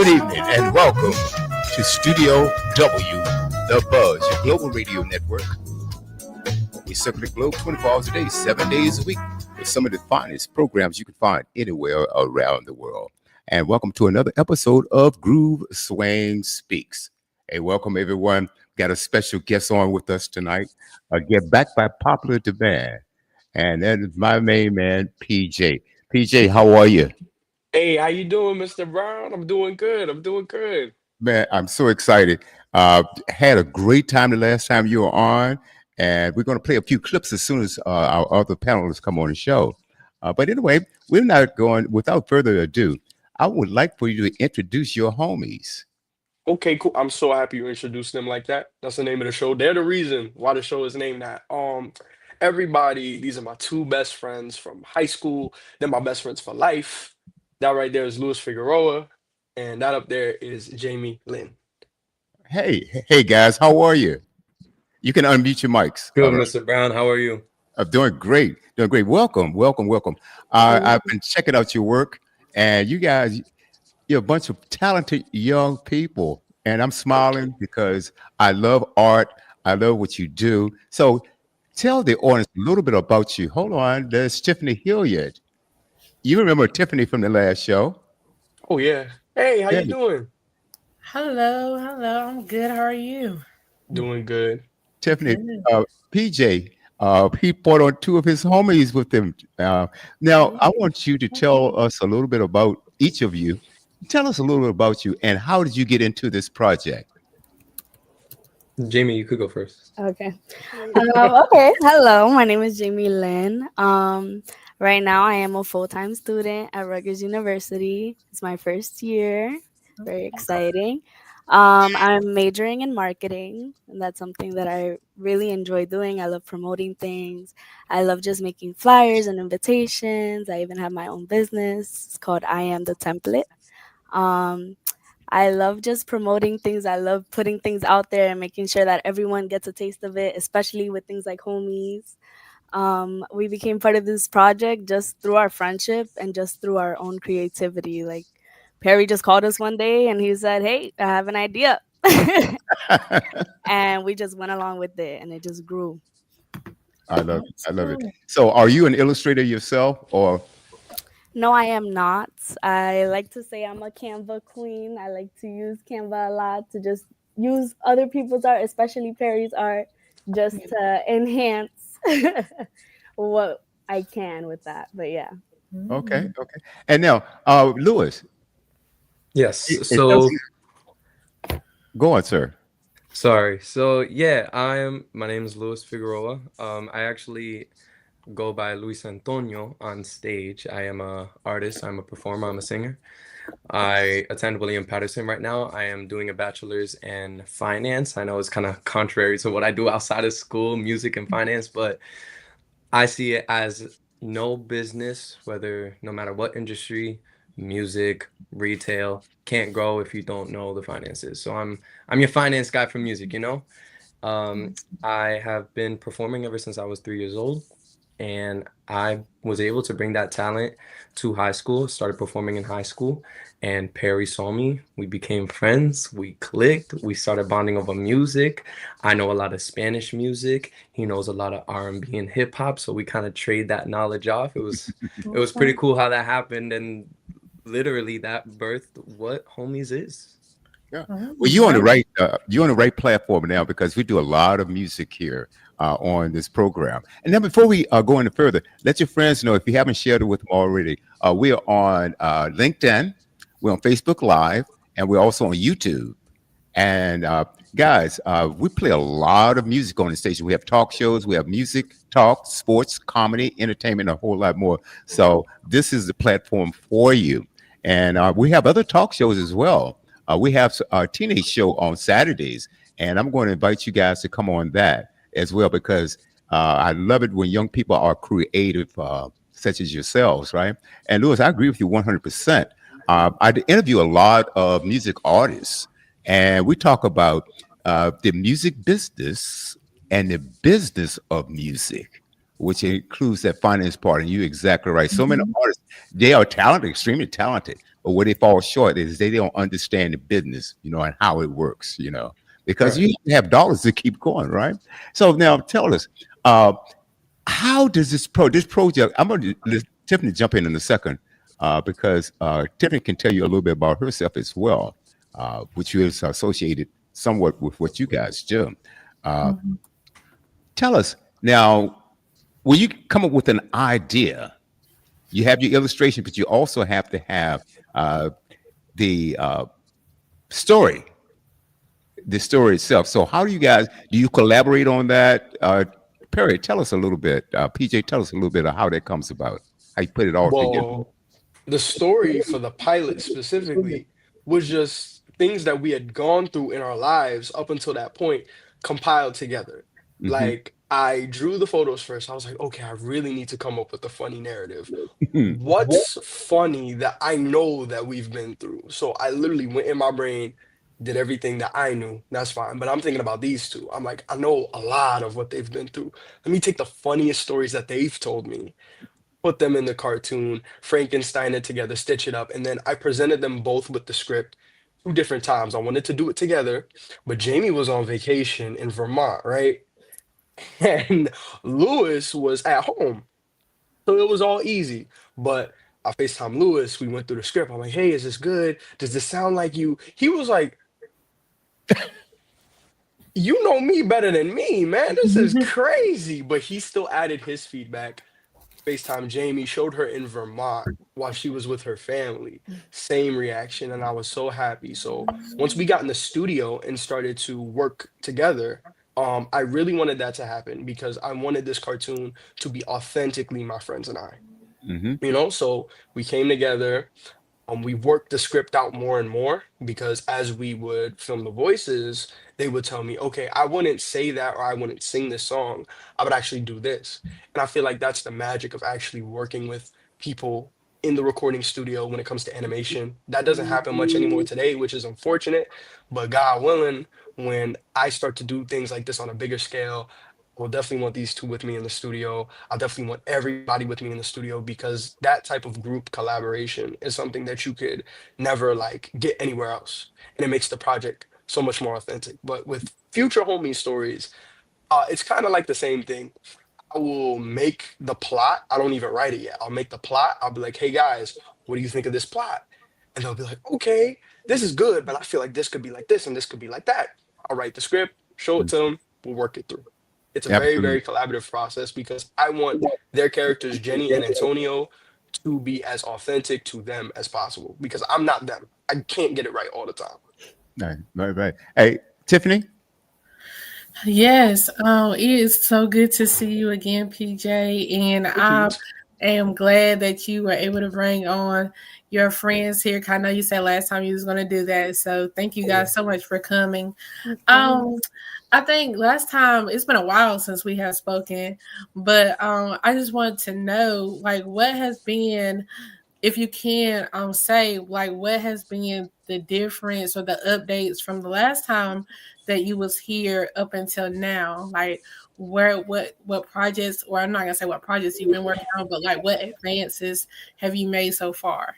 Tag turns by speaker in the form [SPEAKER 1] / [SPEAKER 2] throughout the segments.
[SPEAKER 1] Good evening and welcome to Studio W, The Buzz, your global radio network. We circle the globe 24 hours a day, 7 days a week, with some of the finest programs you can find anywhere around the world. And welcome to another episode of Groove Swing Speaks. Hey, welcome everyone. Got a special guest on with us tonight. Get back by popular demand. And that is my main man, PJ. PJ, how are you?
[SPEAKER 2] Hey, how you doing, Mr. Brown? I'm doing good. I'm doing good.
[SPEAKER 1] Man, I'm so excited. Had a great time the last time you were on, and we're going to play a few clips as soon as our other panelists come on the show. But anyway, we're not going, without further ado, I would like for you to introduce your homies.
[SPEAKER 2] Okay, cool. I'm so happy you introduced them like that. That's the name of the show. They're the reason why the show is named that. Everybody, these are my two best friends from high school. They're my best friends for life. That right there is Luis Figueroa, and that up there is Jamie Lynn.
[SPEAKER 1] Hey guys, how are you? You can unmute your mics. All
[SPEAKER 3] Good,
[SPEAKER 1] right.
[SPEAKER 3] Mr. Brown. How are you?
[SPEAKER 1] I'm doing great. Doing great. Welcome, welcome, welcome. I've been checking out your work, and you guys, you're a bunch of talented young people, and I'm
[SPEAKER 2] Thank you.
[SPEAKER 1] smiling because I love art. I love what you do. So tell the audience a little bit about you. Hold on, there's Tiffany Hilliard. You remember Tiffany from the last show?
[SPEAKER 2] Oh yeah. Hey, how
[SPEAKER 1] Yeah,
[SPEAKER 2] you doing?
[SPEAKER 4] Hello. I'm good. How are you?
[SPEAKER 2] Doing good.
[SPEAKER 1] Tiffany,
[SPEAKER 4] Good.
[SPEAKER 1] PJ. He brought on two of his homies with him. Now, I want you to tell us a little bit about each of you. Tell us a little bit about you and how did you get into this project?
[SPEAKER 3] Jamie, you could go first.
[SPEAKER 4] Okay. Okay. Hello. My name is Jamie Lynn. Right now I am a full-time student at Rutgers University. It's my first year. Very exciting. I'm majoring in marketing, and that's something that I really enjoy doing. I love promoting things. I love just making flyers and invitations. I even have my own business. It's called I Am the Template. Um, I love just promoting things. I love putting things out there and making sure that everyone gets a taste of it, especially with things like homies. We became part of this project just through our friendship and just through our own creativity. Like Perry just called us one day and he said, "Hey, I have an idea." And we just went along with it and it just grew.
[SPEAKER 1] I love it.
[SPEAKER 4] That's
[SPEAKER 1] I love it.
[SPEAKER 4] cool.
[SPEAKER 1] So, are you an illustrator yourself, or
[SPEAKER 4] No, I am not. I like to say I'm a Canva queen. I like to use Canva a lot to just use other people's art, especially Perry's art, just to enhance what I can with that. But yeah.
[SPEAKER 1] okay, okay? And now, Lewis,
[SPEAKER 3] Yes.
[SPEAKER 1] tell
[SPEAKER 3] So
[SPEAKER 1] me, go on, sir.
[SPEAKER 3] sorry. So yeah, my name is Luis Figueroa. I actually go by Luis Antonio on stage. I am a artist, I'm a performer, I'm a singer. I attend William Patterson right now. I am doing a bachelor's in finance. I know it's kind of contrary to what I do outside of school, music and finance, but I see it as no business, whether no matter what industry, music, retail, can't grow if you don't know the finances. So I'm your finance guy for music, you know? Um, I have been performing ever since I was 3 years old, and I was able to bring that talent to high school, started performing in high school, and Perry saw me. We became friends, we clicked, we started bonding over music. I know a lot of Spanish music. He knows a lot of R&B and hip hop, so we kind of trade that knowledge off. It was pretty
[SPEAKER 4] Okay.
[SPEAKER 3] cool how that happened, and literally that birthed what Homies is.
[SPEAKER 1] Yeah.
[SPEAKER 4] Oh,
[SPEAKER 1] Well,
[SPEAKER 4] nice.
[SPEAKER 1] you're on the right platform now because we do a lot of music here on this program. And then before we go any further, let your friends know if you haven't shared it with them already. We are on LinkedIn, we're on Facebook Live, and we're also on YouTube. And guys, we play a lot of music on the station. We have talk shows, we have music, talk, sports, comedy, entertainment, a whole lot more. So this is the platform for you. And we have other talk shows as well. We have our teenage show on Saturdays, and I'm going to invite you guys to come on that as well because I love it when young people are creative, such as yourselves, right? And Louis, I agree with you 100%. I interview a lot of music artists, and we talk about the music business and the business of music, which includes that finance part. And you're exactly right. So many
[SPEAKER 4] Mhm.
[SPEAKER 1] artists, they are talented, extremely talented, or where they fall short is they don't understand the business, and how it works, because
[SPEAKER 2] Right.
[SPEAKER 1] you have dollars to keep going, right? So now tell us, how does this project? I'm going to let Tiffany jump in a second, because Tiffany can tell you a little bit about herself as well, which is associated somewhat with what you guys do. Uh,
[SPEAKER 5] Mhm.
[SPEAKER 1] Tell us now, when you come up with an idea, you have your illustration, but you also have to have the story, the story itself. So how do you collaborate on that? Perry, tell us a little bit. PJ, tell us a little bit of how that comes about, how you put it all together.
[SPEAKER 2] Well, the story for the pilot specifically was just things that we had gone through in our lives up until that point compiled together.
[SPEAKER 1] Hmm.
[SPEAKER 2] Like I drew the photos first. I was like, okay, I really need to come up with a funny narrative. What's funny that I know that we've been through? So I literally went in my brain, did everything that I knew. That's fine. But I'm thinking about these two. I'm like, I know a lot of what they've been through. Let me take the funniest stories that they've told me, put them in the cartoon, Frankenstein it together, stitch it up, and then I presented them both with the script two different times. I wanted to do it together, but Jamie was on vacation in Vermont, right? And Lewis was at home. So it was all easy. But I FaceTime Lewis. We went through the script. I'm like, hey, is this good? Does this sound like you? He was like, you know me better than me, man. This is crazy. But he still added his feedback. FaceTime Jamie, showed her in Vermont while she was with her family. Same reaction, and I was so happy. So once we got in the studio and started to work together, I really wanted that to happen because I wanted this cartoon to be authentically my friends and I.
[SPEAKER 1] Hmm.
[SPEAKER 2] So we came together. We worked the script out more and more because as we would film the voices, they would tell me, okay, I wouldn't say that or I wouldn't sing this song. I would actually do this. And I feel like that's the magic of actually working with people in the recording studio when it comes to animation. That doesn't happen much anymore today, which is unfortunate. But God willing, when I start to do things like this on a bigger scale, I will definitely want these two with me in the studio. I definitely want everybody with me in the studio because that type of group collaboration is something that you could never like get anywhere else. And it makes the project so much more authentic. But with future homie stories, it's kind of like the same thing. I will make the plot. I don't even write it yet. I'll make the plot. I'll be like, hey guys, what do you think of this plot? And they'll be like, okay, this is good, but I feel like this could be like this and this could be like that. I'll write the script, show it to them, we'll work it through. It's a very,
[SPEAKER 1] Absolutely.
[SPEAKER 2] very collaborative process because I want their characters, Jenny and Antonio, to be as authentic to them as possible because I'm not them. I can't get it right all the time.
[SPEAKER 1] Right, right, right. Hey, Tiffany.
[SPEAKER 5] Yes, it is so good to see you again, PJ. And
[SPEAKER 2] Thank you.
[SPEAKER 5] I am glad that you were able to bring on your friends here. 'Cause I know you said last time you was going to do that. So thank you guys so much for coming. I think last time it's been a while since we have spoken, but I just want to know like what has been, if you can say like what has been the difference or the updates from the last time that you was here up until now, like what projects, or I'm not gonna say what projects you've been working on, but like what advances have you made so far?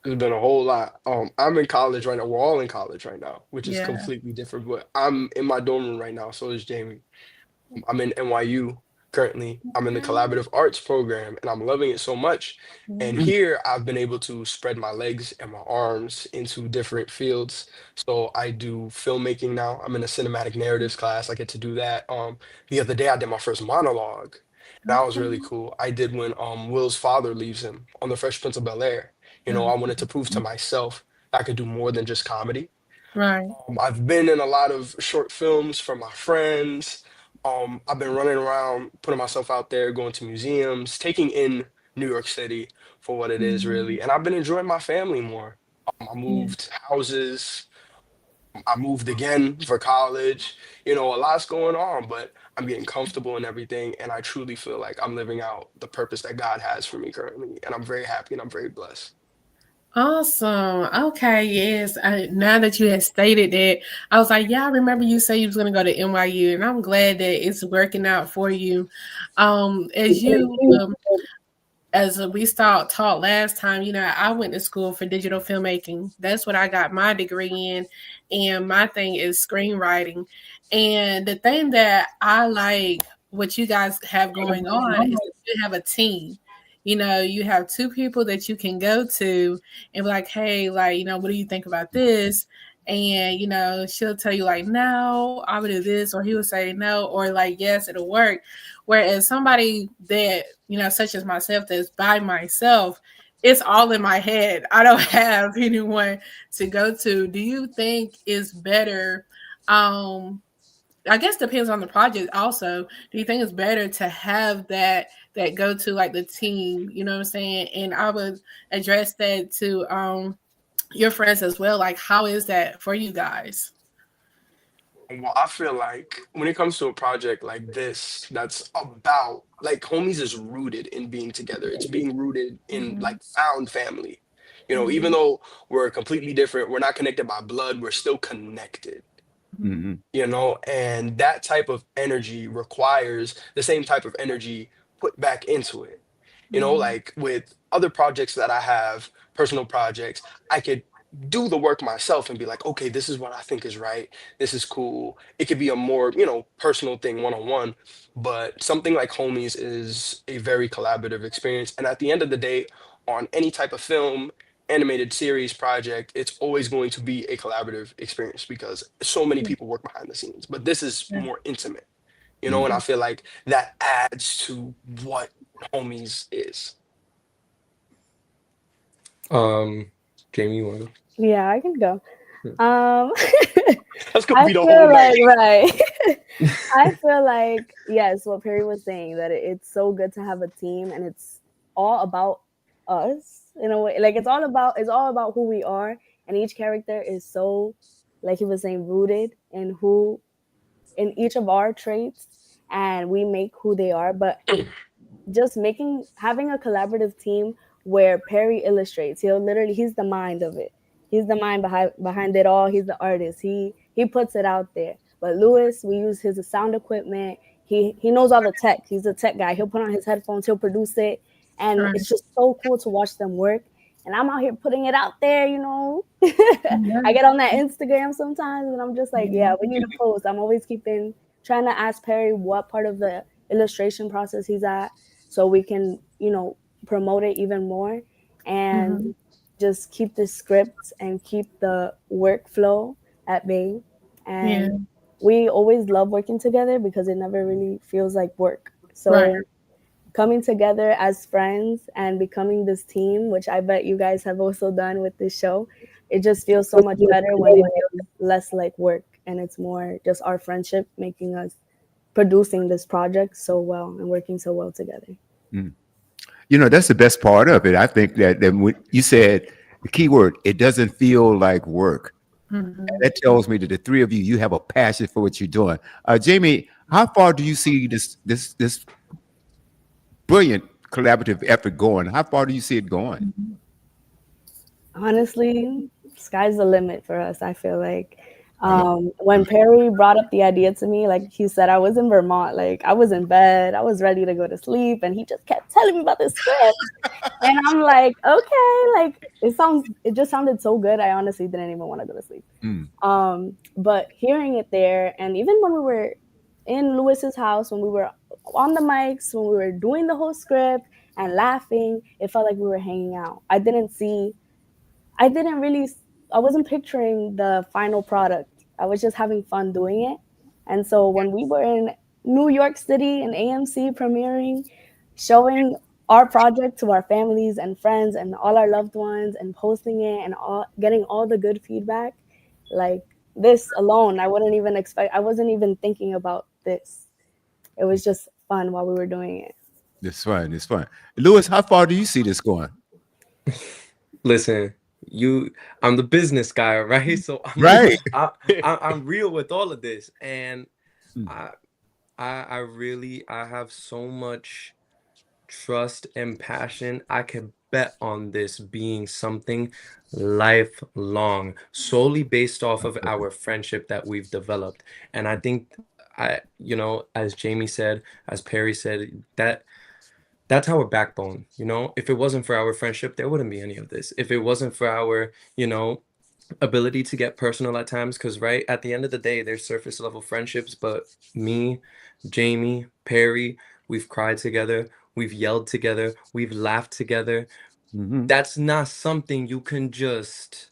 [SPEAKER 2] There's been a whole lot. I'm in college right now. We're all in college right now, which is
[SPEAKER 5] Yeah.
[SPEAKER 2] completely different. But I'm in my dorm room right now. So is Jamie. I'm in NYU currently. I'm in the collaborative arts program and I'm loving it so much. And here I've been able to spread my legs and my arms into different fields. So I do filmmaking now. I'm in a cinematic narratives class. I get to do that. The other day I did my first monologue. That was really cool. I did when Will's father leaves him on the Fresh Prince of Bel-Air. I wanted to prove to myself I could do more than just comedy.
[SPEAKER 5] Right.
[SPEAKER 2] I've been in a lot of short films for my friends. I've been running around, putting myself out there, going to museums, taking in New York City for what it is, really. And I've been enjoying my family more. I
[SPEAKER 5] Yeah.
[SPEAKER 2] moved houses. I moved again for college. A lot's going on, but I'm getting comfortable and everything. And I truly feel like I'm living out the purpose that God has for me currently. And I'm very happy and I'm very blessed.
[SPEAKER 5] Awesome. Okay. Yes. Now that you had stated that, I was like, yeah, I remember you said you was going to go to NYU, and I'm glad that it's working out for you. As you as we taught last time, I went to school for digital filmmaking. That's what I got my degree in. And my thing is screenwriting. And the thing that I like what you guys have going on is that you have a team. You have two people that you can go to and be like, hey, like, what do you think about this? And she'll tell you like, no, I would do this, or he would say no, or like, yes, it'll work. Whereas somebody that such as myself, that's by myself, it's all in my head. I don't have anyone to go to. Do you think it's better? I guess depends on the project also. Do you think it's better to have that go to like the team? You know what I'm saying? And I would address that to your friends as well. Like, how is that for you guys?
[SPEAKER 2] Well, I feel like when it comes to a project like this, that's about like Homies is rooted in being together. It's being rooted in like found family. Even though we're completely different, we're not connected by blood, we're still connected.
[SPEAKER 1] Mhm.
[SPEAKER 2] And that type of energy requires the same type of energy put back into it. Like with other projects that I have, personal projects, I could do the work myself and be like, okay, this is what I think is right. This is cool. It could be a more, personal thing, one on one. But something like Homies is a very collaborative experience. And at the end of the day, on any type of film, animated series project, it's always going to be a collaborative experience because so many people work behind the scenes. But this is more intimate, and I feel like that adds to what Homies is.
[SPEAKER 3] Jamie, you want to
[SPEAKER 4] Yeah, I can go.
[SPEAKER 2] That's gonna
[SPEAKER 4] I
[SPEAKER 2] be the
[SPEAKER 4] feel
[SPEAKER 2] whole
[SPEAKER 4] like
[SPEAKER 2] night.
[SPEAKER 4] right. I feel like yes, what Perry was saying, that it's so good to have a team, and it's all about us in a way. Like it's all about who we are, and each character is so, like he was saying, rooted in each of our traits, and we make who they are. But just having a collaborative team where Perry illustrates. He's the mind of it. He's the mind behind it all. He's the artist. He puts it out there. But Lewis, we use his sound equipment. He knows all the tech. He's a tech guy. He'll put on his headphones. He'll produce it, and
[SPEAKER 5] Right.
[SPEAKER 4] it's just so cool to watch them work. And I'm out here putting it out there. I get on that Instagram sometimes, and I'm just like, yeah, we need to post. I'm always trying to ask Perry what part of the illustration process he's at, so we can promote it even more, and just keep the scripts and keep the workflow at bay. And we always love working together because it never really feels like work. So coming together as friends and becoming this team, which I bet you guys have also done with this show, it just feels so much better when it feels less like work, and it's more just our friendship making us producing this project so well and working so well together.
[SPEAKER 1] That's the best part of it. I think that when you said the key word, it doesn't feel like work. And that tells me that the three of you have a passion for what you're doing. Jamie, how far do you see this brilliant collaborative effort going? How far do you see it going?
[SPEAKER 4] Honestly, sky's the limit for us. I feel like when Perry brought up the idea to me, like he said, I was in Vermont, like I was in bed, I was ready to go to sleep, and he just kept telling me about this script. And I'm like, okay, like it just sounded so good. I honestly didn't even want to go to sleep. But hearing it there, and even when we were in Lewis's house, when we were on the mics, when we were doing the whole script and laughing, it felt like we were hanging out. I wasn't picturing the final product. I was just having fun doing it. And so when we were in New York City and AMC premiering, showing our project to our families and friends and all our loved ones and posting it and getting all the good feedback, like this alone, I wasn't even thinking about this. It was just fun while we were doing it.
[SPEAKER 1] It's fun. Lewis, how far do you see this going?
[SPEAKER 3] Listen, I'm the business guy, right? So I'm real with all of this, and I really have so much trust and passion. I can bet on this being something lifelong, solely based off of our friendship that we've developed. And I think as Jamie said, as Perry said, that that's our backbone, you know? If it wasn't for our friendship, there wouldn't be any of this. If it wasn't for our, ability to get personal at times, because right at the end of the day, there's surface level friendships, but me, Jamie, Perry, we've cried together, we've yelled together, we've laughed together.
[SPEAKER 1] Mhm.
[SPEAKER 3] That's not something you can just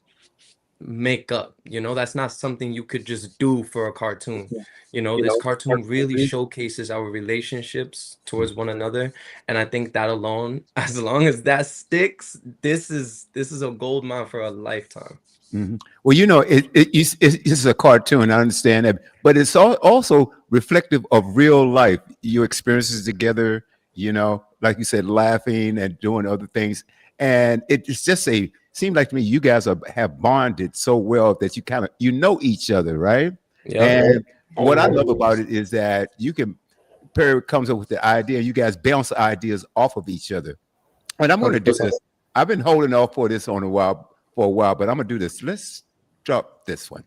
[SPEAKER 3] make up, that's not something you could just do for a cartoon. This cartoon really showcases our relationships towards one another, and I think that alone, as long as that sticks, this is a gold mine for a lifetime.
[SPEAKER 1] Mhm. Well, it's a cartoon. I understand that, but it's also reflective of real life. Your experiences together, like you said, laughing and doing other things, and it's just seemed like to me you guys have bonded so well that you kind of each other, right?
[SPEAKER 3] Yeah.
[SPEAKER 1] And what I love about it is that Perry comes up with the idea, you guys bounce ideas off of each other. And I'm going to do
[SPEAKER 3] 100%.
[SPEAKER 1] this. I've been holding off for this for a while, but I'm gonna do this. Let's drop this one.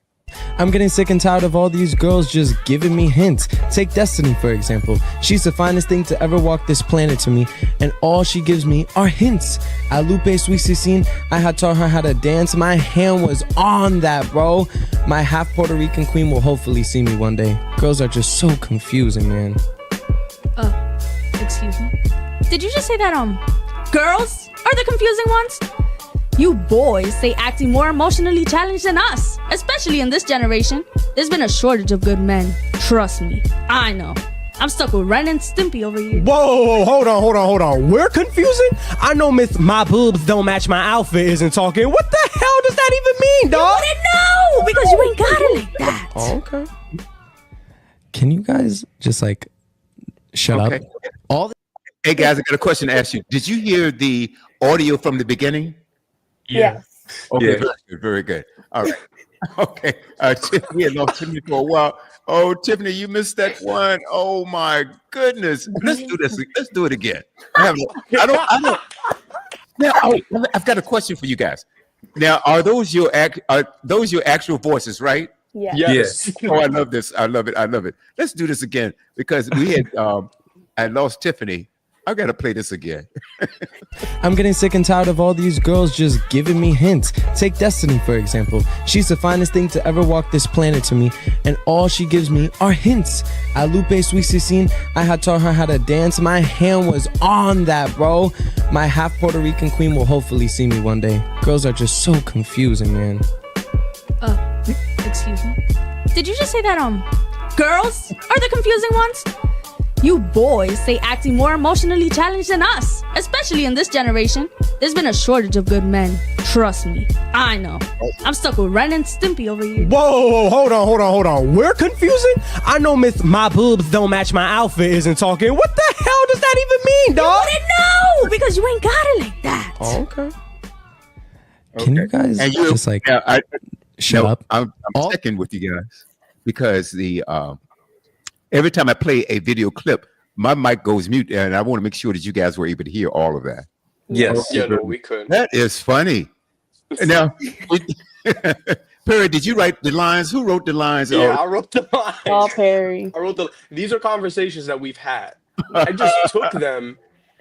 [SPEAKER 6] I'm getting sick and tired of all these girls just giving me hints. Take Destiny, for example. She's the finest thing to ever walk this planet to me, and all she gives me are hints. At Lupe Sweet 16, I had taught her how to dance. My hand was on that, bro. My half Puerto Rican queen will hopefully see me one day. Girls are just so confusing, man.
[SPEAKER 7] Excuse me? Did you just say that, girls are the confusing ones? You boys stay acting more emotionally challenged than us, especially in this generation. There's been a shortage of good men. Trust me, I know. I'm stuck with Ren and Stimpy over here.
[SPEAKER 8] Whoa, hold on. We're confusing? I know Miss My Boobs Don't Match My Outfit isn't talking. What the hell does that even mean, dog?
[SPEAKER 7] You wouldn't know, because you ain't got it like that.
[SPEAKER 3] Oh, okay.
[SPEAKER 6] Can you guys just shut
[SPEAKER 1] Okay.
[SPEAKER 6] up? All
[SPEAKER 1] Hey guys, I got a question to ask you. Did you hear the audio from the beginning?
[SPEAKER 4] Yes.
[SPEAKER 1] Okay,
[SPEAKER 3] Yeah.
[SPEAKER 1] very good, very good. All right. Okay. Tiffany had lost Tiffany for a while. Oh, Tiffany, you missed that one. Oh my goodness. Let's do this. Let's do it again. I don't. Now, I've got a question for you guys. Now, are those your actual voices, right?
[SPEAKER 4] Yeah.
[SPEAKER 2] Yes.
[SPEAKER 1] Oh, I love this. I love it. Let's do this again because we had I lost Tiffany. I gotta play this again.
[SPEAKER 6] I'm getting sick and tired of all these girls just giving me hints. Take Destiny, for example. She's the finest thing to ever walk this planet to me, and all she gives me are hints. At Lupe Sweet 16, I had taught her how to dance. My hand was on that, bro. My half Puerto Rican queen will hopefully see me one day. Girls are just so confusing, man.
[SPEAKER 7] Excuse me? Did you just say that, girls are the confusing ones? You boys stay acting more emotionally challenged than us, especially in this generation. There's been a shortage of good men. Trust me, I know. I'm stuck with Ren and Stimpy over here.
[SPEAKER 8] Whoa, hold on. We're confusing? I know Miss My Boobs Don't Match My Outfit isn't talking. What the hell does that even mean,
[SPEAKER 7] You
[SPEAKER 8] dog?
[SPEAKER 7] wouldn't know, because you ain't got it like that.
[SPEAKER 3] Oh, okay.
[SPEAKER 6] Can you guys
[SPEAKER 1] And you,
[SPEAKER 6] just
[SPEAKER 1] yeah,
[SPEAKER 6] shut up?
[SPEAKER 1] I'm
[SPEAKER 6] All-
[SPEAKER 1] second with you guys because every time I play a video clip, my mic goes mute, and I want to make sure that you guys were able to hear all of that.
[SPEAKER 3] Yes.
[SPEAKER 2] Yeah, no, we could.
[SPEAKER 1] That is funny. Now, Perry, did you write the lines? Who wrote the lines?
[SPEAKER 2] Yeah, I wrote the lines.
[SPEAKER 4] All Perry.
[SPEAKER 2] These are conversations that we've had. I just took them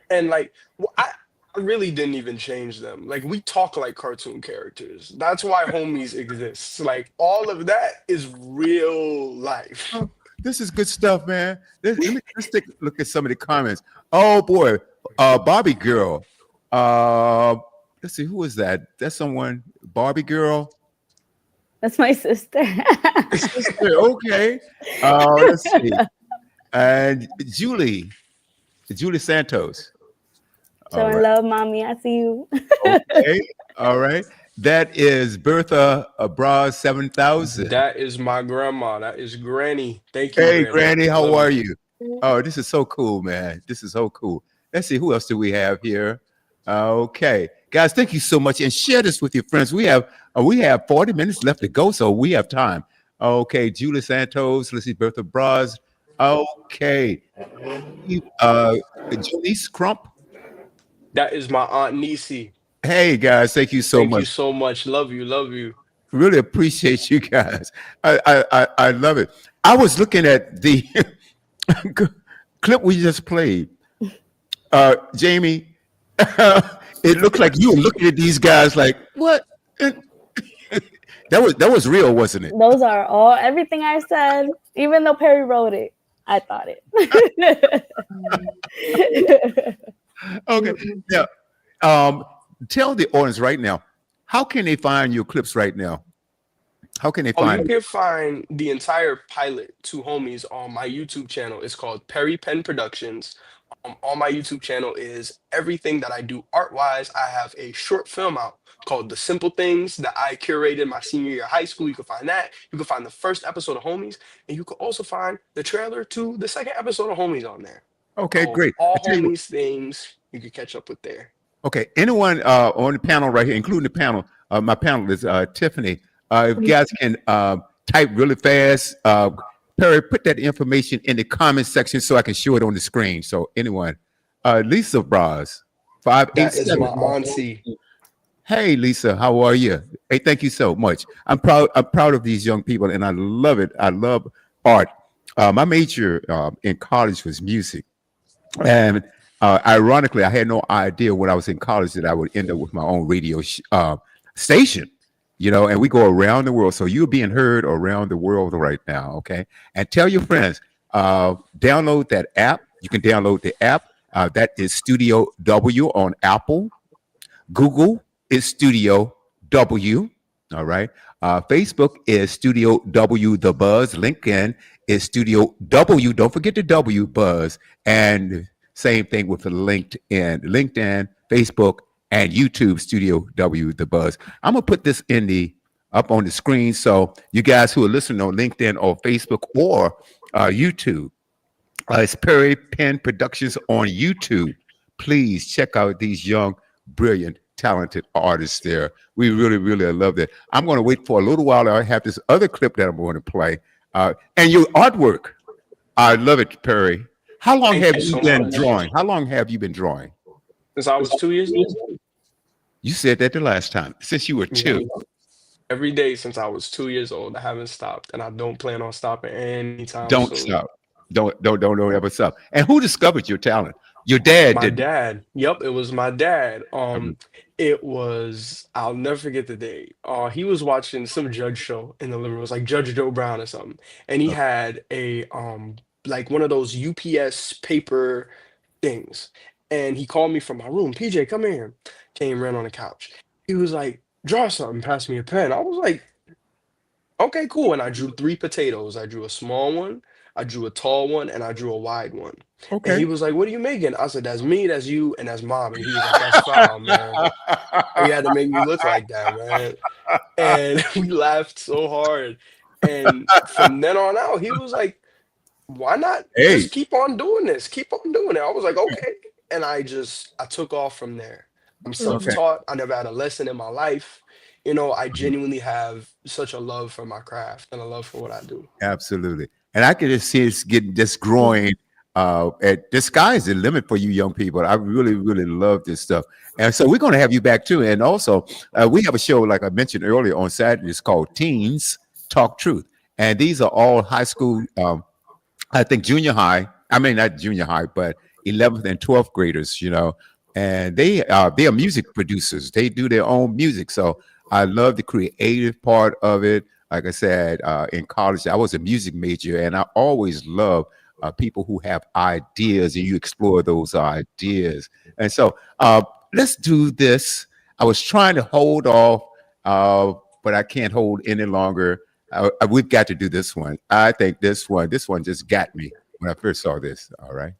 [SPEAKER 2] and I really didn't even change them. Like, we talk like cartoon characters. That's why Homies exists. Like, all of that is real life.
[SPEAKER 1] This is good stuff, man. Let's take a look at some of the comments. Oh boy, Barbie girl. Let's see, who is that? That's someone. Barbie girl.
[SPEAKER 4] That's my sister.
[SPEAKER 1] Okay. Let's see. And Julie Santos. All
[SPEAKER 4] Showing
[SPEAKER 1] right.
[SPEAKER 4] love, mommy. I see you.
[SPEAKER 1] Okay. All right. That is Bertha Bras 7000.
[SPEAKER 2] That is my grandma. That is Granny. Thank you.
[SPEAKER 1] Hey, Granny, how
[SPEAKER 2] Love
[SPEAKER 1] are
[SPEAKER 2] you.
[SPEAKER 1] you? Oh, this is so cool, man. This is so cool. Let's see, who else do we have here? Okay, guys, thank you so much, and share this with your friends. We have 40 minutes left to go, so we have time. Okay, Julie Santos. Let's see, Bertha Bras. Okay, Janice Crump.
[SPEAKER 2] That is my Aunt Nisi.
[SPEAKER 1] Hey, guys, thank you so
[SPEAKER 2] Thank
[SPEAKER 1] much.
[SPEAKER 2] you so much. Love you. Love you.
[SPEAKER 1] Really appreciate you guys. I love it. I was looking at the clip we just played. Jamie, it looked like you were looking at these guys like, what? That was real, wasn't it?
[SPEAKER 4] Those are all everything I said. Even though Perry wrote it, I thought it.
[SPEAKER 1] Okay. Now, tell the audience right now, how can they find your clips right now? How can they
[SPEAKER 2] Oh, you
[SPEAKER 1] find?
[SPEAKER 2] can find the entire pilot, Two Homies, on my YouTube channel. It's called Perry Penn Productions. On my YouTube channel is everything that I do art-wise. I have a short film out called The Simple Things that I curated my senior year of high school. You can find that. You can find the first episode of Homies, and you can also find the trailer to the second episode of Homies on there.
[SPEAKER 1] Okay,
[SPEAKER 2] So
[SPEAKER 1] great.
[SPEAKER 2] all
[SPEAKER 1] I tell you what,
[SPEAKER 2] Homies things you can catch up with there.
[SPEAKER 1] okay, anyone on the panel right here, including the panel, my panelist Tiffany, if you guys can type really fast, Perry, put that information in the comment section so I can show it on the screen. So anyone, Lisa Braz,
[SPEAKER 2] That is
[SPEAKER 1] 587.
[SPEAKER 2] my auntie.
[SPEAKER 1] Hey, Lisa, how are you? Hey, thank you so much. I'm proud of these young people, and I love it. I love art. My major in college was music, and ironically, I had no idea when I was in college that I would end up with my own radio station. You know, and we go around the world. So you're being heard around the world right now, okay? And tell your friends, download that app. You can download the app. That is Studio W on Apple. Google is Studio W, all right? Facebook is Studio W The Buzz. LinkedIn is Studio W. Don't forget the W Buzz. And same thing with the LinkedIn, Facebook, and YouTube, Studio W The Buzz. I'm gonna put this up on the screen so you guys who are listening on LinkedIn or Facebook or YouTube, it's Perry Penn Productions on YouTube. Please check out these young, brilliant, talented artists there. We really, really love that. I'm going to wait for a little while. I have this other clip that I'm going to play. And your artwork, I love it, Perry. How long have you been drawing? How long have you been drawing?
[SPEAKER 2] Since I was 2 years old.
[SPEAKER 1] You said that the last time. Since you were two.
[SPEAKER 2] Every day since I was 2 years old, I haven't stopped, and I don't plan on stopping anytime
[SPEAKER 1] Don't
[SPEAKER 2] soon.
[SPEAKER 1] stop. Don't ever stop. And who discovered your talent? Your dad
[SPEAKER 2] My
[SPEAKER 1] did.
[SPEAKER 2] dad. Yep, it was my dad. It was, I'll never forget the day. He was watching some judge show in the living room. It was like Judge Joe Brown or something. And he had a like one of those UPS paper things. And he called me from my room. PJ, come here. Came, ran on the couch. He was like, draw something, pass me a pen. I was like, okay, cool. And I drew 3 potatoes. I drew a small one, I drew a tall one, and I drew a wide one. And he
[SPEAKER 1] Okay.
[SPEAKER 2] was like, what are you making? I said, that's me, that's you, and that's mom. And he was like, that's foul, man. He had to make me look like that, man. And we laughed so hard. And from then on out, he was like, why not
[SPEAKER 1] Hey.
[SPEAKER 2] just keep on doing this? Keep on doing it. I was like, okay. And I took off from there. I'm self-taught. I never had a lesson in my life. You know, I genuinely have such a love for my craft and a love for what I do.
[SPEAKER 1] Absolutely. And I can just see it's getting just growing. The sky is the limit for you young people. I really, really love this stuff. And so we're going to have you back too. And also, we have a show, like I mentioned earlier, on Saturday. It's called Teens Talk Truth. And these are all high school, I think junior high. I mean, not junior high, but 11th and 12th graders, you know. And they are music producers. They do their own music. So I love the creative part of it. Like I said, in college, I was a music major, and I always love people who have ideas, and you explore those ideas. And so let's do this. I was trying to hold off, but I can't hold any longer. We've got to do this one. I think this one just got me when I first saw this. All right.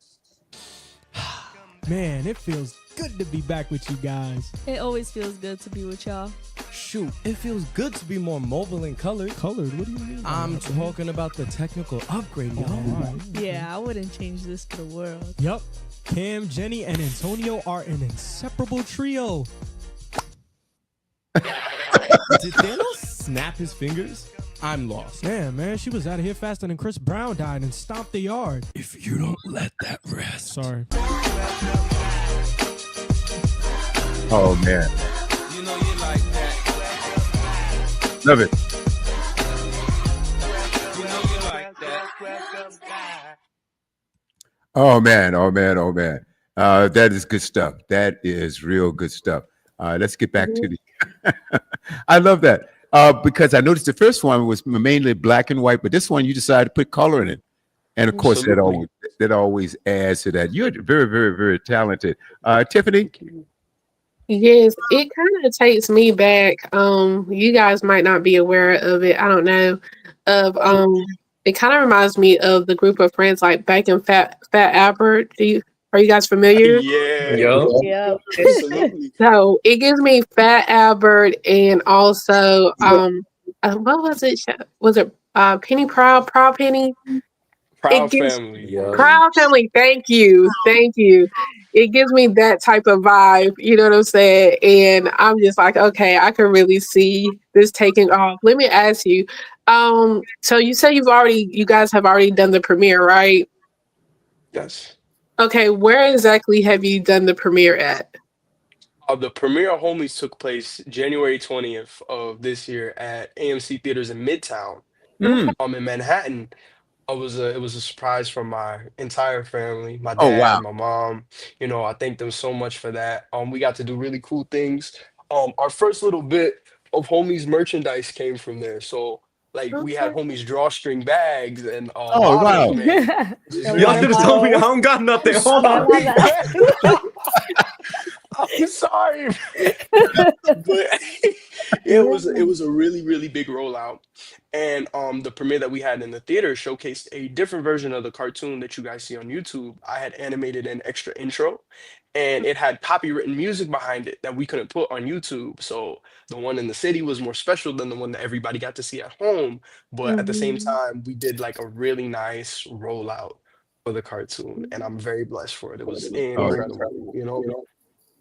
[SPEAKER 8] Man, it feels good to be back with you guys.
[SPEAKER 7] It always feels good to be with y'all.
[SPEAKER 6] Shoot, it feels good to be more mobile and colored.
[SPEAKER 8] Colored? What do you mean?
[SPEAKER 6] I'm talking about the technical upgrade, y'all.
[SPEAKER 8] All right.
[SPEAKER 7] Yeah, I wouldn't change this for the world.
[SPEAKER 8] Yup. Cam, Jenny, and Antonio are an inseparable trio.
[SPEAKER 6] Did Thanos snap his fingers? I'm lost.
[SPEAKER 8] Damn, man, she was out of here faster than Chris Brown died and stomped the yard.
[SPEAKER 6] If you don't let that rest.
[SPEAKER 8] Sorry.
[SPEAKER 1] Oh man. Love it. Oh man. That is good stuff. That is real good stuff. Let's get back to the. I love that because I noticed the first one was mainly black and white, but this one you decided to put color in it, and of course
[SPEAKER 2] Absolutely.
[SPEAKER 1] that always adds to that. You're very, very, very talented, Tiffany.
[SPEAKER 5] Yes, it kind of takes me back. You guys might not be aware of it. I don't know. Of It kind of reminds me of the group of friends like back in Fat Albert. Are you guys familiar?
[SPEAKER 2] Yeah,
[SPEAKER 3] Yo.
[SPEAKER 4] Yep.
[SPEAKER 2] absolutely.
[SPEAKER 5] So it gives me Fat Albert and also what was it? Was it Penny Proud Penny?
[SPEAKER 2] Proud
[SPEAKER 5] gives-
[SPEAKER 2] family.
[SPEAKER 3] Yo.
[SPEAKER 5] Proud Family. Thank you. It gives me that type of vibe. You know what I'm saying? And I'm just like, okay, I can really see this taking off. Let me ask you. So you say you guys have already done the premiere, right?
[SPEAKER 2] Yes.
[SPEAKER 5] Okay, where exactly have you done the premiere at?
[SPEAKER 2] The premiere of Homies took place January 20th of this year at AMC Theaters in Midtown,
[SPEAKER 1] Mm.
[SPEAKER 2] in Manhattan. It was a surprise from my entire family, my
[SPEAKER 1] Oh,
[SPEAKER 2] dad,
[SPEAKER 1] wow.
[SPEAKER 2] my mom. You know, I thank them so much for that. We got to do really cool things. Our first little bit of Homies merchandise came from there. So like we had
[SPEAKER 5] Okay.
[SPEAKER 2] Homies drawstring bags and
[SPEAKER 1] Oh,
[SPEAKER 2] bottles
[SPEAKER 1] wow.
[SPEAKER 2] made. Which is
[SPEAKER 4] The
[SPEAKER 2] really
[SPEAKER 3] Y'all
[SPEAKER 4] water
[SPEAKER 3] should have told me I
[SPEAKER 4] bottles.
[SPEAKER 3] don't got nothing.
[SPEAKER 2] I'm
[SPEAKER 3] Hold on.
[SPEAKER 2] sorry. I'm sorry, but it was a really really big rollout, and the premiere that we had in the theater showcased a different version of the cartoon that you guys see on YouTube. I had animated an extra intro, and it had copywritten music behind it that we couldn't put on YouTube. So the one in the city was more special than the one that everybody got to see at home. But at the same time, we did like a really nice rollout for the cartoon, and I'm very blessed for it. It was
[SPEAKER 1] Oh,
[SPEAKER 2] incredible, you know.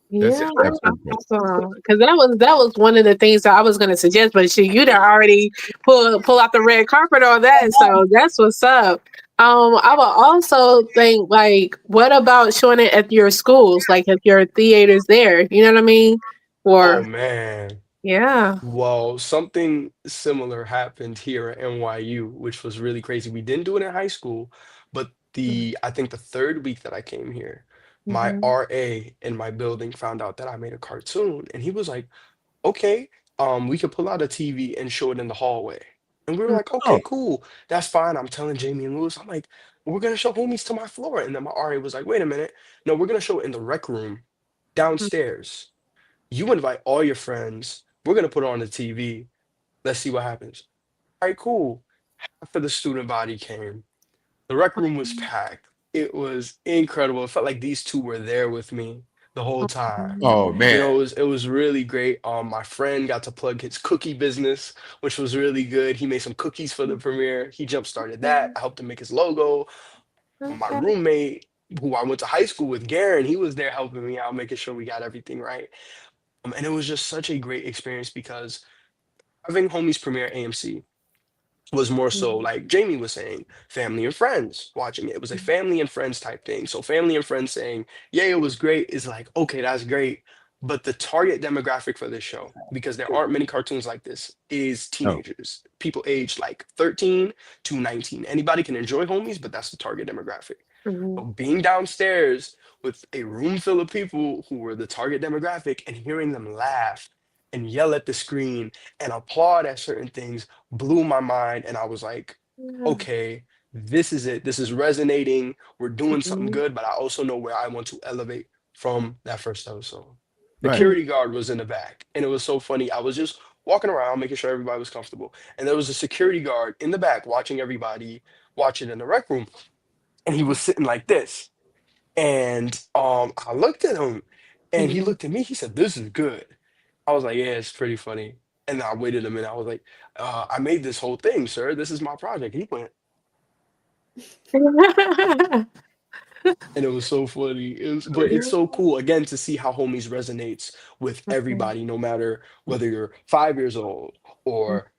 [SPEAKER 1] That's
[SPEAKER 5] Yeah,
[SPEAKER 1] absolutely
[SPEAKER 5] awesome. Because that was one of the things that I was going to suggest, but you done already pull out the red carpet on that, so that's what's up. I would also think like, what about showing it at your schools, like if your theaters there? You know what I mean?
[SPEAKER 2] Oh
[SPEAKER 5] Or
[SPEAKER 2] man.
[SPEAKER 5] yeah.
[SPEAKER 2] Well, something similar happened here at NYU, which was really crazy. We didn't do it in high school, but I think the third week that I came here, my
[SPEAKER 5] Mhm.
[SPEAKER 2] RA in my building found out that I made a cartoon, and he was like, "Okay, we could pull out a TV and show it in the hallway." And we were like,
[SPEAKER 1] Oh,
[SPEAKER 2] "Okay, cool, that's fine." I'm telling Jamie and Lewis, I'm like, "We're gonna show Homies to my floor," and then my RA was like, "Wait a minute, no, we're gonna show it in the rec room downstairs. You invite all your friends. We're gonna put it on the TV. Let's see what happens." All right, cool. After the student body came, the rec room was packed. It was incredible. It felt like these two were there with me the whole time.
[SPEAKER 1] oh
[SPEAKER 2] You know,
[SPEAKER 1] man.
[SPEAKER 2] it was really great. My friend got to plug his cookie business, which was really good. He made some cookies for the premiere. He jump started that. I helped him make his logo. My
[SPEAKER 5] Okay.
[SPEAKER 2] roommate, who I went to high school with, Garen, he was there helping me out, making sure we got everything right. And it was just such a great experience because having Homies premiere AMC was more so like Jamie was saying, family and friends watching it. It was a family and friends type thing. So family and friends saying, "Yeah, it was great," is like, okay, that's great. But the target demographic for this show, because there aren't many cartoons like this, is
[SPEAKER 1] No.
[SPEAKER 2] teenagers, people aged like 13 to 19. Anybody can enjoy Homies, but that's the target demographic.
[SPEAKER 5] Mhm.
[SPEAKER 2] So being downstairs with a room full of people who were the target demographic and hearing them laugh and yell at the screen and applaud at certain things blew my mind. And I was like,
[SPEAKER 5] Yeah.
[SPEAKER 2] okay, this is it. This is resonating. We're doing something
[SPEAKER 5] Mhm.
[SPEAKER 2] good, but I also know where I want to elevate from that first episode.
[SPEAKER 1] Right.
[SPEAKER 2] Security guard was in the back, and it was so funny. I was just walking around making sure everybody was comfortable. And there was a security guard in the back watching everybody watch it in the rec room. And he was sitting like this. And I looked at him and he
[SPEAKER 5] Mhm.
[SPEAKER 2] looked at me. He said, "This is good." I was like, "Yeah, it's pretty funny." And I waited a minute. I was like, "I made this whole thing, sir. This is my project." He went, and it was so funny. But it's so cool again to see how Homies resonates with everybody, no matter whether you're 5 years old or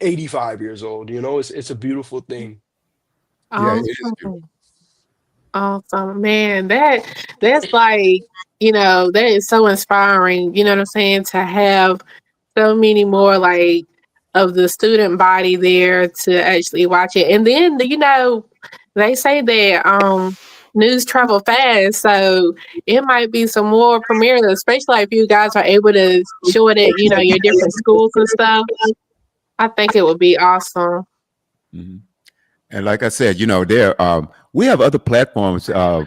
[SPEAKER 2] 85 years old. You know, it's a beautiful thing.
[SPEAKER 1] Yeah, it is beautiful.
[SPEAKER 5] Awesome. Awesome, man. That's like, that is so inspiring. You know what I'm saying? To have so many more like of the student body there to actually watch it. And then, they say that news travel fast, so it might be some more premieres, especially if you guys are able to show it at your different schools and stuff. I think it would be awesome.
[SPEAKER 1] Mhm. And like I said, we have other platforms. I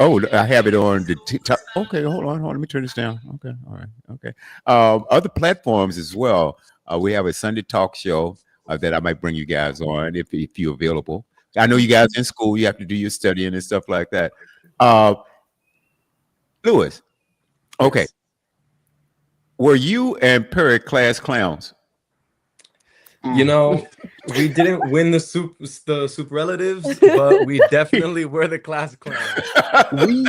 [SPEAKER 1] have it on the TikTok. Okay, hold on. Let me turn this down. Okay, all right. Okay. Other platforms as well. We have a Sunday talk show that I might bring you guys on if you're available. I know you guys in school, you have to do your studying and stuff like that. Lewis, okay. Were you and Perry class clowns?
[SPEAKER 3] You know, we didn't win the superlatives, but we definitely were the class clowns.
[SPEAKER 2] We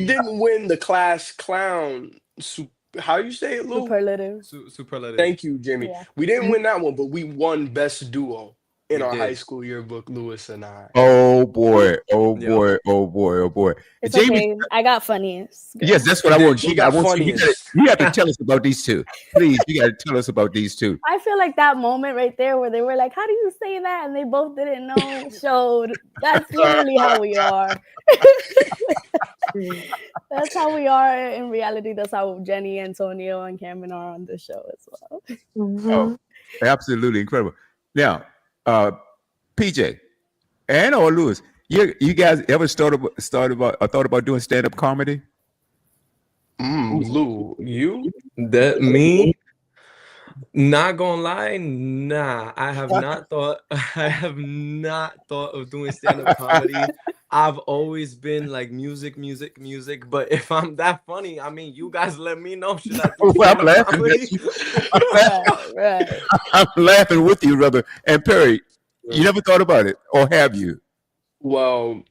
[SPEAKER 2] didn't win the class clown. How you say it, Lou?
[SPEAKER 4] Superlative.
[SPEAKER 3] Superlative.
[SPEAKER 2] Thank you, Jimmy.
[SPEAKER 4] Yeah.
[SPEAKER 2] We didn't win that one, but we won best duo in
[SPEAKER 3] We
[SPEAKER 2] our
[SPEAKER 3] did.
[SPEAKER 2] high school yearbook, Lewis and I.
[SPEAKER 1] Oh boy! Oh
[SPEAKER 3] Yeah.
[SPEAKER 1] boy! Oh boy! Oh boy!
[SPEAKER 4] It's
[SPEAKER 1] Jamie,
[SPEAKER 4] okay. I got funniest.
[SPEAKER 1] yes, that's what I want.
[SPEAKER 2] She got
[SPEAKER 1] I want
[SPEAKER 2] funniest.
[SPEAKER 1] you have to tell us about these two, please. You got to tell us about these two.
[SPEAKER 4] I feel like that moment right there where they were like, "How do you say that?" and they both didn't know showed. That's literally how we are. That's how we are in reality. That's how Jenny, Antonio, and Cameron are on the show as well.
[SPEAKER 1] Oh, absolutely incredible. Now, PJ and or Lewis, you guys ever thought about doing stand-up comedy?
[SPEAKER 2] Lou, you?
[SPEAKER 3] That me? Not gonna lie, nah. I have not thought of doing stand-up comedy. I've always been like music. But if I'm that funny, I mean, you guys let me know. Should I do
[SPEAKER 1] Well, I'm
[SPEAKER 3] stand-up
[SPEAKER 1] laughing
[SPEAKER 3] comedy?
[SPEAKER 1] at you.
[SPEAKER 4] Right.
[SPEAKER 1] I'm laughing with you, brother. And Perry, you never thought about it, or have you?
[SPEAKER 2] Well,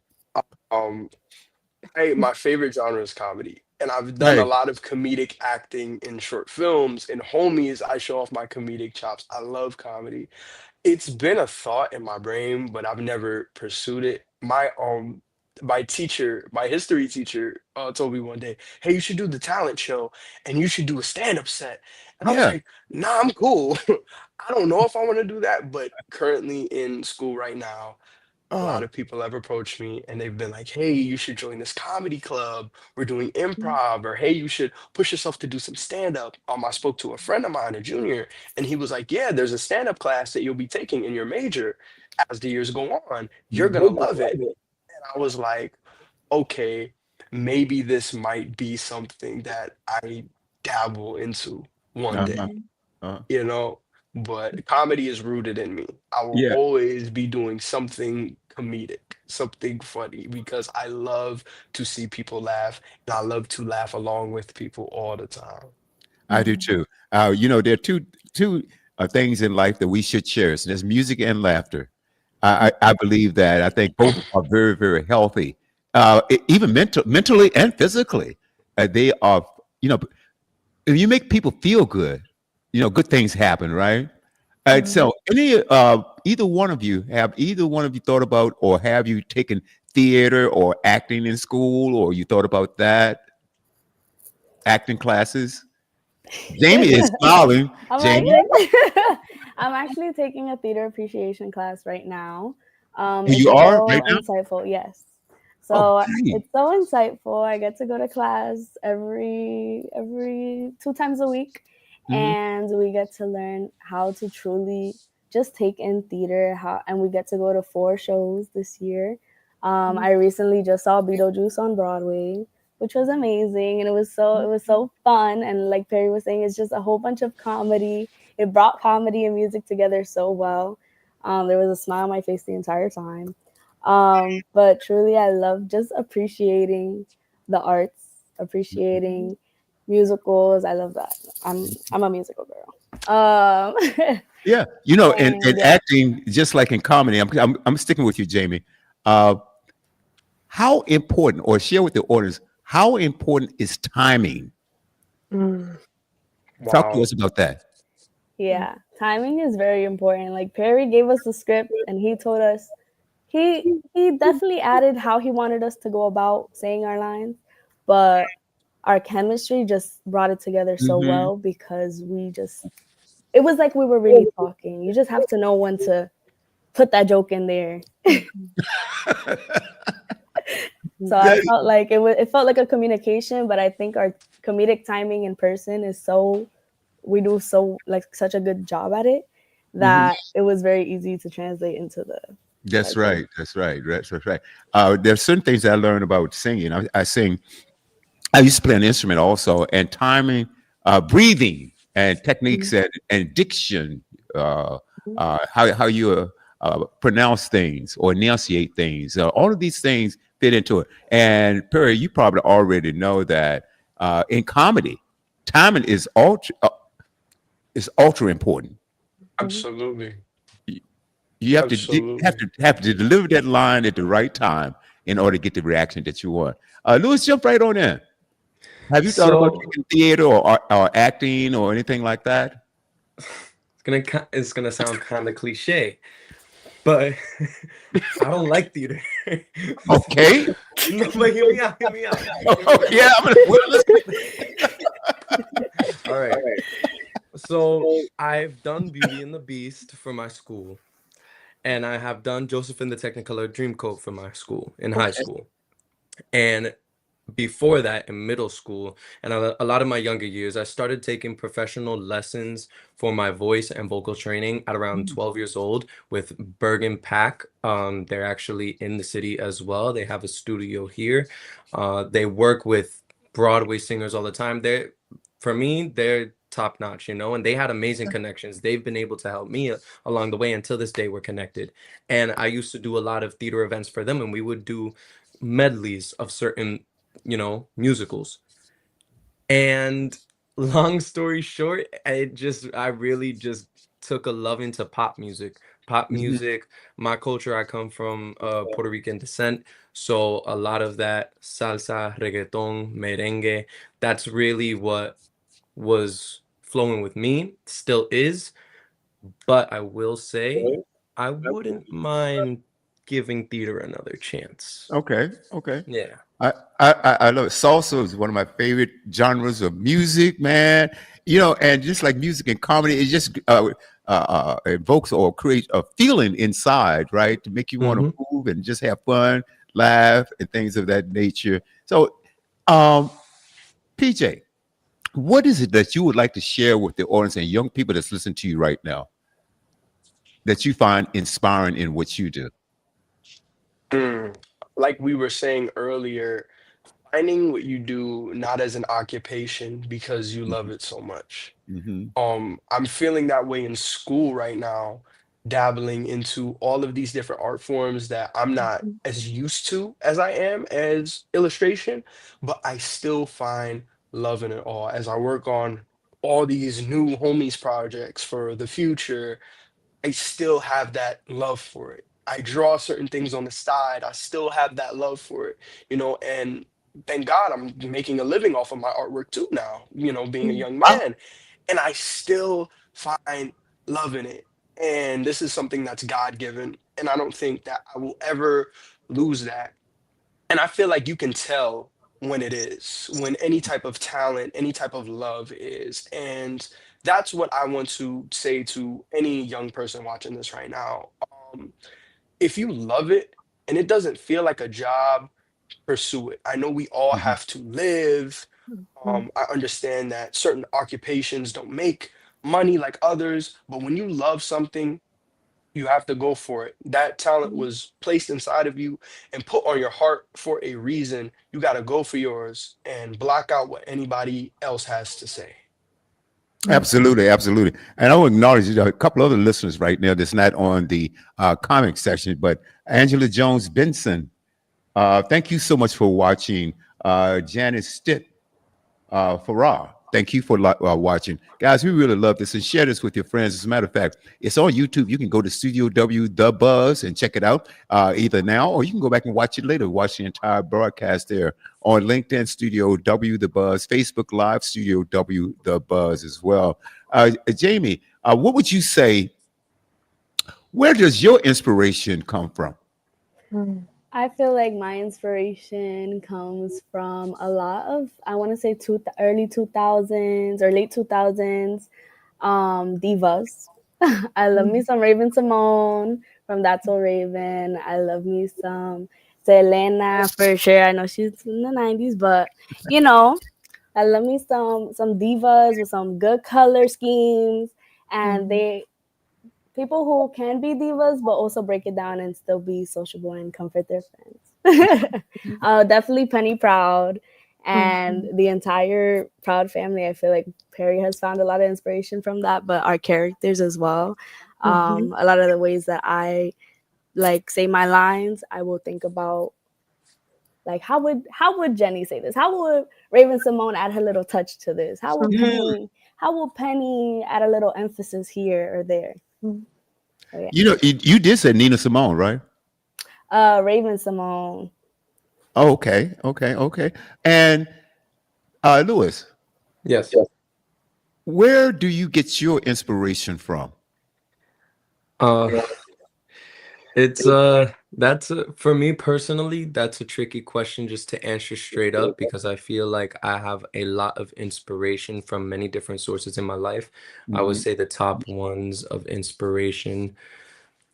[SPEAKER 2] my favorite genre is comedy. And I've done
[SPEAKER 1] Hey.
[SPEAKER 2] a lot of comedic acting in short films. In Homies, I show off my comedic chops. I love comedy. It's been a thought in my brain, but I've never pursued it. My teacher, my history teacher, told me one day, "Hey, you should do the talent show and you should do a stand-up set." And I was
[SPEAKER 1] Yeah.
[SPEAKER 2] like, "Nah, I'm cool." I don't know if I want to do that, but currently in school right now, a lot of people have approached me and they've been like, "Hey, you should join this comedy club. We're doing improv," or "Hey, you should push yourself to do some stand-up." I spoke to a friend of mine, a junior, and he was like, "Yeah, there's a stand-up class that you'll be taking in your major as the years go on. You're gonna love it." And I was like, okay, maybe this might be something that I dabble into one day.
[SPEAKER 1] Uh-huh.
[SPEAKER 2] But comedy is rooted in me. I will
[SPEAKER 1] Yeah.
[SPEAKER 2] always be doing something comedic, something funny, because I love to see people laugh and I love to laugh along with people all the time.
[SPEAKER 1] I do too. There are two things in life that we should cherish. There's music and laughter. I believe that. I think both are very, very healthy, even mentally and physically. They are, if you make people feel good, good things happen, right? So, either one of you thought about, or have you taken theater or acting in school, or you thought about that acting classes? Jamie is smiling. Jamie,
[SPEAKER 4] I'm actually taking a theater appreciation class right now.
[SPEAKER 1] You
[SPEAKER 4] It's
[SPEAKER 1] are
[SPEAKER 4] so
[SPEAKER 1] right now?
[SPEAKER 4] insightful, yes. So
[SPEAKER 1] Oh, great.
[SPEAKER 4] it's so insightful. I get to go to class every 2 times a week,
[SPEAKER 1] Mhm.
[SPEAKER 4] and we get to learn how to truly just take in theater. And we get to go to 4 shows this year. I recently just saw Beetlejuice on Broadway, which was amazing, and it was so fun. And like Perry was saying, it's just a whole bunch of comedy. It brought comedy and music together so well. There was a smile on my face the entire time. But truly, I love just appreciating the arts, appreciating musicals. I love that. I'm a musical girl.
[SPEAKER 1] Yeah, and
[SPEAKER 4] And, yeah.
[SPEAKER 1] acting, just like in comedy, I'm sticking with you, Jamie. How important, or share with the audience, how important is timing? Talk to
[SPEAKER 2] Wow.
[SPEAKER 1] us about that.
[SPEAKER 4] Yeah, timing is very important. Like Perry gave us the script and he told us he definitely added how he wanted us to go about saying our lines, but our chemistry just brought it together so
[SPEAKER 1] Mhm.
[SPEAKER 4] well because it was like we were really talking. You just have to know when to put that joke in there. So I felt like it felt like a communication, but I think our comedic timing in person is we do such a good job at it that it was very easy to translate into the.
[SPEAKER 1] That's right. That's right. That's right. There's certain things that I learned about singing. I sing. I used to play an instrument also, and timing, breathing, and techniques and diction, how you pronounce things or enunciate things. All of these things fit into it. And Perry, you probably already know that in comedy, timing is ultra important.
[SPEAKER 2] Absolutely.
[SPEAKER 1] You have to deliver that line at the right time in order to get the reaction that you want. Louis, jump right on in. Have you thought about taking theater or acting or anything like that?
[SPEAKER 3] It's gonna sound kind of cliche, but I don't like theater.
[SPEAKER 1] Okay.
[SPEAKER 3] No, but hear me out.
[SPEAKER 1] Yeah, we're listening.
[SPEAKER 3] All right. So I've done Beauty and the Beast for my school, and I have done Joseph and the Technicolor Dreamcoat for my school in high school. And before that, in middle school and a lot of my younger years, I started taking professional lessons for my voice and vocal training at around 12 years old with Bergen Pack. They're actually in the city as well. They have a studio here. They work with Broadway singers all the time. For me, they're top notch, and they had amazing connections. They've been able to help me along the way. Until this day, we're connected. And I used to do a lot of theater events for them, and we would do medleys of certain musicals. And long story short, I really just took a love into pop music. My culture, I come from Puerto Rican descent, so a lot of that salsa, reggaeton, merengue, that's really what was flowing with me, still is. But I will say I wouldn't mind giving theater another chance.
[SPEAKER 1] Okay.
[SPEAKER 3] Yeah.
[SPEAKER 1] I love it. Salsa is one of my favorite genres of music, man. And just like music and comedy, it just evokes or creates a feeling inside, right? To make you want to move and just have fun, laugh, and things of that nature. So, PJ, what is it that you would like to share with the audience and young people that's listening to you right now that you find inspiring in what you do?
[SPEAKER 2] Like we were saying earlier, finding what you do not as an occupation because you love it so much. I'm feeling that way in school right now, dabbling into all of these different art forms that I'm not as used to as I am as illustration, but I still find love in it all as I work on all these new homies projects for the future. I still have that love for it. I draw certain things on the side. I still have that love for it, and thank God I'm making a living off of my artwork too now, being a young man. And I still find love in it. And this is something that's God given. And I don't think that I will ever lose that. And I feel like you can tell when it is, when any type of talent, any type of love is. And that's what I want to say to any young person watching this right now. If you love it and it doesn't feel like a job, pursue it. I know we all have to live. I understand that certain occupations don't make money like others, but when you love something, you have to go for it. That talent was placed inside of you and put on your heart for a reason. You got to go for yours and block out what anybody else has to say.
[SPEAKER 1] Absolutely. And I will acknowledge a couple other listeners right now that's not on the comic section, but Angela Jones Benson, thank you so much for watching. Janice Stitt, Farah, thank you for watching. Guys, we really love this, and share this with your friends. As a matter of fact, it's on YouTube. You can go to Studio W The Buzz and check it out either now, or you can go back and watch it later. Watch the entire broadcast there on LinkedIn, Studio W The Buzz, Facebook Live, Studio W The Buzz as well. Jamie, what would you say? Where does your inspiration come from?
[SPEAKER 4] I feel like my inspiration comes from a lot of, I want to say early 2000s or late 2000s divas. I love me some Raven Simone from That's So Raven. I love me some Selena for sure. I know she's in the 90s, but you know, I love me some divas with some good color schemes, and they people who can be divas but also break it down and still be sociable and comfort their friends. Definitely Penny Proud and the entire Proud family. I feel like Perry has found a lot of inspiration from that, but our characters as well. A lot of the ways that I like say my lines, I will think about like how would Jenny say this? How would Raven Simone add her little touch to this? How will Penny add a little emphasis here or there? So, yeah.
[SPEAKER 1] You know, you did say Nina Simone, right?
[SPEAKER 4] Raven Simone.
[SPEAKER 1] Oh, okay. And Lewis,
[SPEAKER 3] Yes.
[SPEAKER 1] where do you get your inspiration from?
[SPEAKER 3] It's that's for me personally, that's a tricky question just to answer straight up because I feel like I have a lot of inspiration from many different sources in my life. I would say the top ones of inspiration,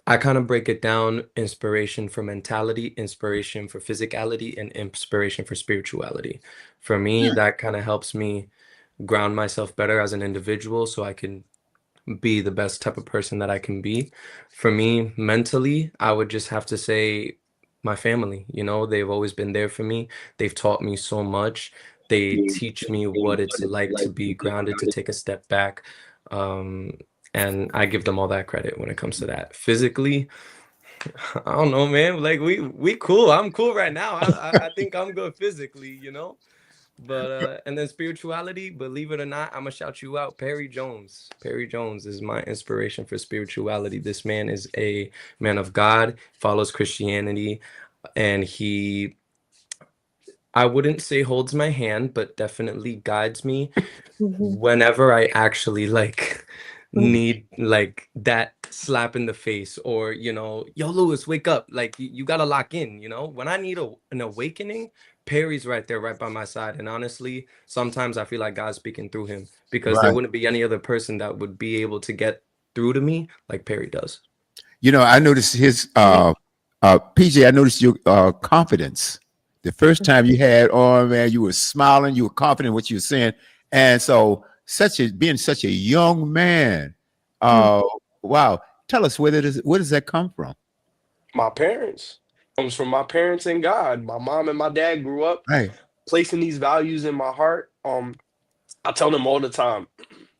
[SPEAKER 3] I kind of break it down: inspiration for mentality, inspiration for physicality, and inspiration for spirituality. For me, that kind of helps me ground myself better as an individual so I can be the best type of person that I can be. For me, mentally, I would just have to say my family. You know, they've always been there for me. They've taught me so much. They teach me what it's like to be grounded, to take a step back. Um, and I give them all that credit when it comes to that. Physically, I don't know, man. Like we cool. I'm cool right now. I think I'm good physically, you know. But and then spirituality, believe it or not, I'm gonna shout you out. Perry Jones. Perry Jones is my inspiration for spirituality. This man is a man of God, follows Christianity, and he, I wouldn't say holds my hand, but definitely guides me whenever I actually like need like that slap in the face, or you know, yo Lewis, wake up, like you gotta lock in, you know. When I need an awakening, Perry's right there, right by my side. And honestly, sometimes I feel like God's speaking through him because there
[SPEAKER 1] Right.
[SPEAKER 3] wouldn't be any other person that would be able to get through to me like Perry does.
[SPEAKER 1] You know, I noticed his PJ. I noticed your confidence. The first time you had on, man, you were smiling, you were confident in what you were saying, and so being such a young man. Wow, tell us where does that come from?
[SPEAKER 2] My parents. Comes from my parents and God. My mom and my dad grew up
[SPEAKER 1] Right.
[SPEAKER 2] placing these values in my heart. I tell them all the time.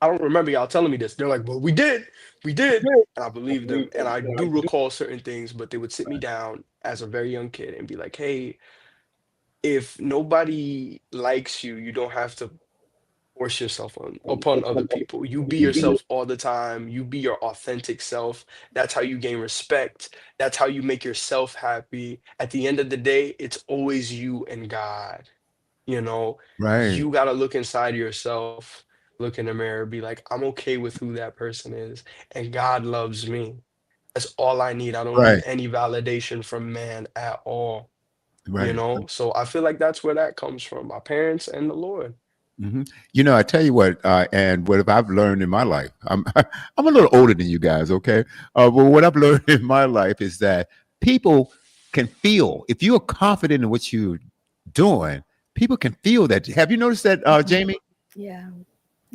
[SPEAKER 2] I don't remember y'all telling me this. They're like, "Well, we did," and I believe them. And I do recall certain things, but they would sit me down as a very young kid and be like, "Hey, if nobody likes you, you don't have to force yourself upon other people. You be yourself all the time. You be your authentic self. That's how you gain respect. That's how you make yourself happy. At the end of the day, it's always you and God. You know,
[SPEAKER 1] Right.
[SPEAKER 2] you got to look inside yourself, look in the mirror, be like, I'm okay with who that person is, and God loves me. That's all I need. I don't need
[SPEAKER 1] Right.
[SPEAKER 2] any validation from man at all, you
[SPEAKER 1] Right.
[SPEAKER 2] know? So I feel like that's where that comes from, my parents and the Lord.
[SPEAKER 1] You know, I tell you what, and what I've learned in my life. I'm I'm a little older than you guys, okay? But what I've learned in my life is that people can feel if you are confident in what you're doing. People can feel that. Have you noticed that, Jamie?
[SPEAKER 4] Yeah,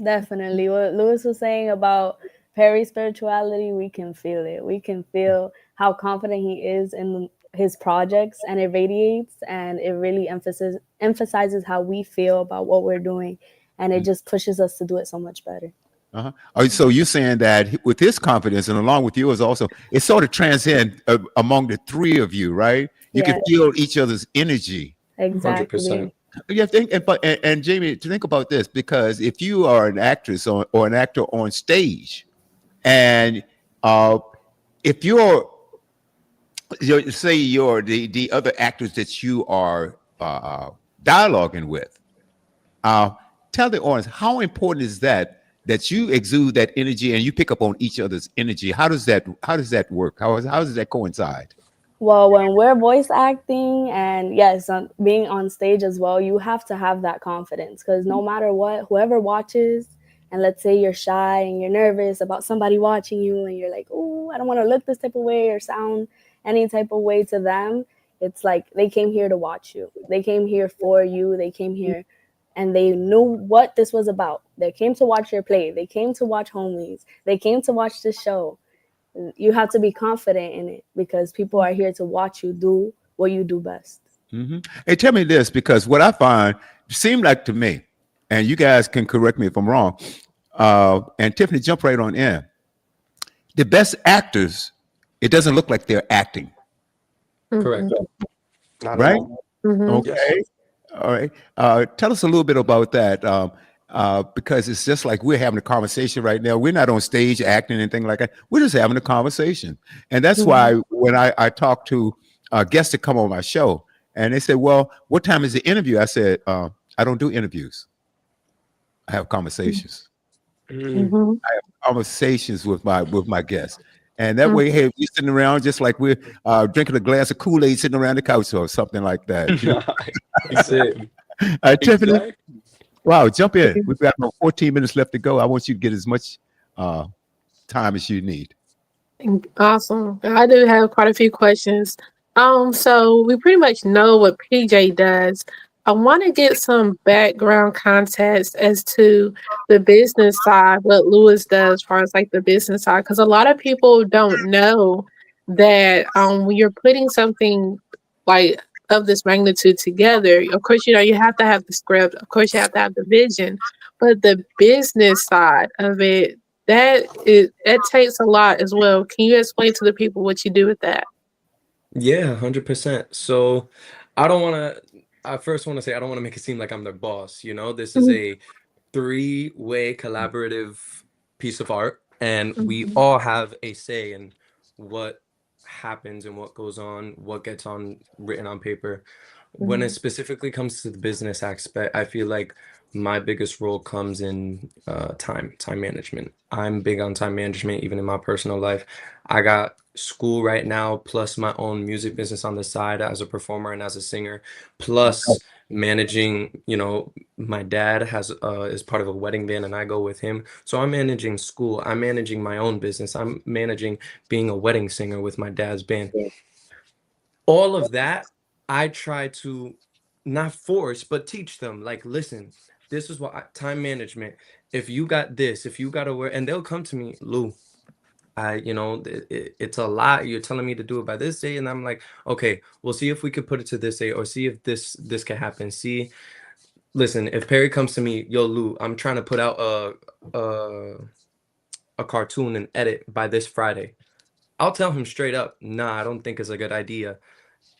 [SPEAKER 4] definitely. What Lewis was saying about Perry's spirituality, we can feel it. We can feel how confident he is in his projects, and it radiates, and it really emphasizes how we feel about what we're doing, and it just pushes us to do it so much better.
[SPEAKER 1] Uh-huh. Oh, so you're saying that with his confidence and along with yours also, it sort of transcends among the three of you, right? You can
[SPEAKER 4] Yes.
[SPEAKER 1] feel each other's energy.
[SPEAKER 4] Exactly.
[SPEAKER 3] 100%.
[SPEAKER 1] You have to think, and Jamie, to think about this, because if you are an actress or an actor on stage, and if say you're the other actors that you are dialoguing with, tell the audience how important is that you exude that energy and you pick up on each other's energy. How does that work? How does that coincide?
[SPEAKER 4] Well, when we're voice acting and yes, being on stage as well, you have to have that confidence because no matter what, whoever watches, and let's say you're shy and you're nervous about somebody watching you and you're like, oh, I don't want to look this type of way or sound any type of way to them, It's like they came here to watch you. They came here for you. They came here and they knew what this was about. They came to watch your play. They came to watch Homies. They came to watch the show. You have to be confident in it because people are here to watch you do what you do best.
[SPEAKER 1] Hey, tell me this, because what I find seemed like to me, and you guys can correct me if I'm wrong, and Tiffany, jump right on in. The best actors, it doesn't look like they're acting,
[SPEAKER 3] Correct.
[SPEAKER 2] Not at
[SPEAKER 1] right?
[SPEAKER 2] all.
[SPEAKER 1] Okay.
[SPEAKER 2] Yes.
[SPEAKER 1] All right. Tell us a little bit about that, because it's just like we're having a conversation right now. We're not on stage acting anything like that. We're just having a conversation, and that's why when I talk to guests to come on my show, and they said, "Well, what time is the interview?" I said, "I don't do interviews. I have conversations.
[SPEAKER 2] Mm.
[SPEAKER 1] Conversations with my guests." And that way, hey, we're sitting around just like we're drinking a glass of Kool-Aid, sitting around the couch or something like that. You know?
[SPEAKER 3] That's it.
[SPEAKER 1] Tiffany,
[SPEAKER 2] Exactly.
[SPEAKER 1] wow, jump in. We've got about 14 minutes left to go. I want you to get as much time as you need.
[SPEAKER 5] Awesome. I do have quite a few questions. So we pretty much know what PJ does. I want to get some background context as to the business side, what Lewis does as far as like the business side, because a lot of people don't know that when you're putting something like of this magnitude together, of course, you have to have the script, of course, you have to have the vision, but the business side of it, that takes a lot as well. Can you explain to the people what you do with that?
[SPEAKER 3] Yeah, 100%. So I first want to say I don't want to make it seem like I'm their boss. This is a three-way collaborative piece of art, and we all have a say in what happens and what goes on, what gets written on paper. When it specifically comes to the business aspect, I feel like my biggest role comes in time management. I'm big on time management, even in my personal life. I got school right now, plus my own music business on the side as a performer and as a singer, plus managing, my dad is part of a wedding band and I go with him. So I'm managing school, I'm managing my own business, I'm managing being a wedding singer with my dad's band. All of that, I try to not force, but teach them, like, listen, this is what time management. If you got this, if you got to work, and they'll come to me, Lou, it's a lot. You're telling me to do it by this day. And I'm like, okay, we'll see if we could put it to this day or see if this can happen. See, listen, if Perry comes to me, yo, Lou, I'm trying to put out a cartoon and edit by this Friday. I'll tell him straight up, nah, I don't think it's a good idea.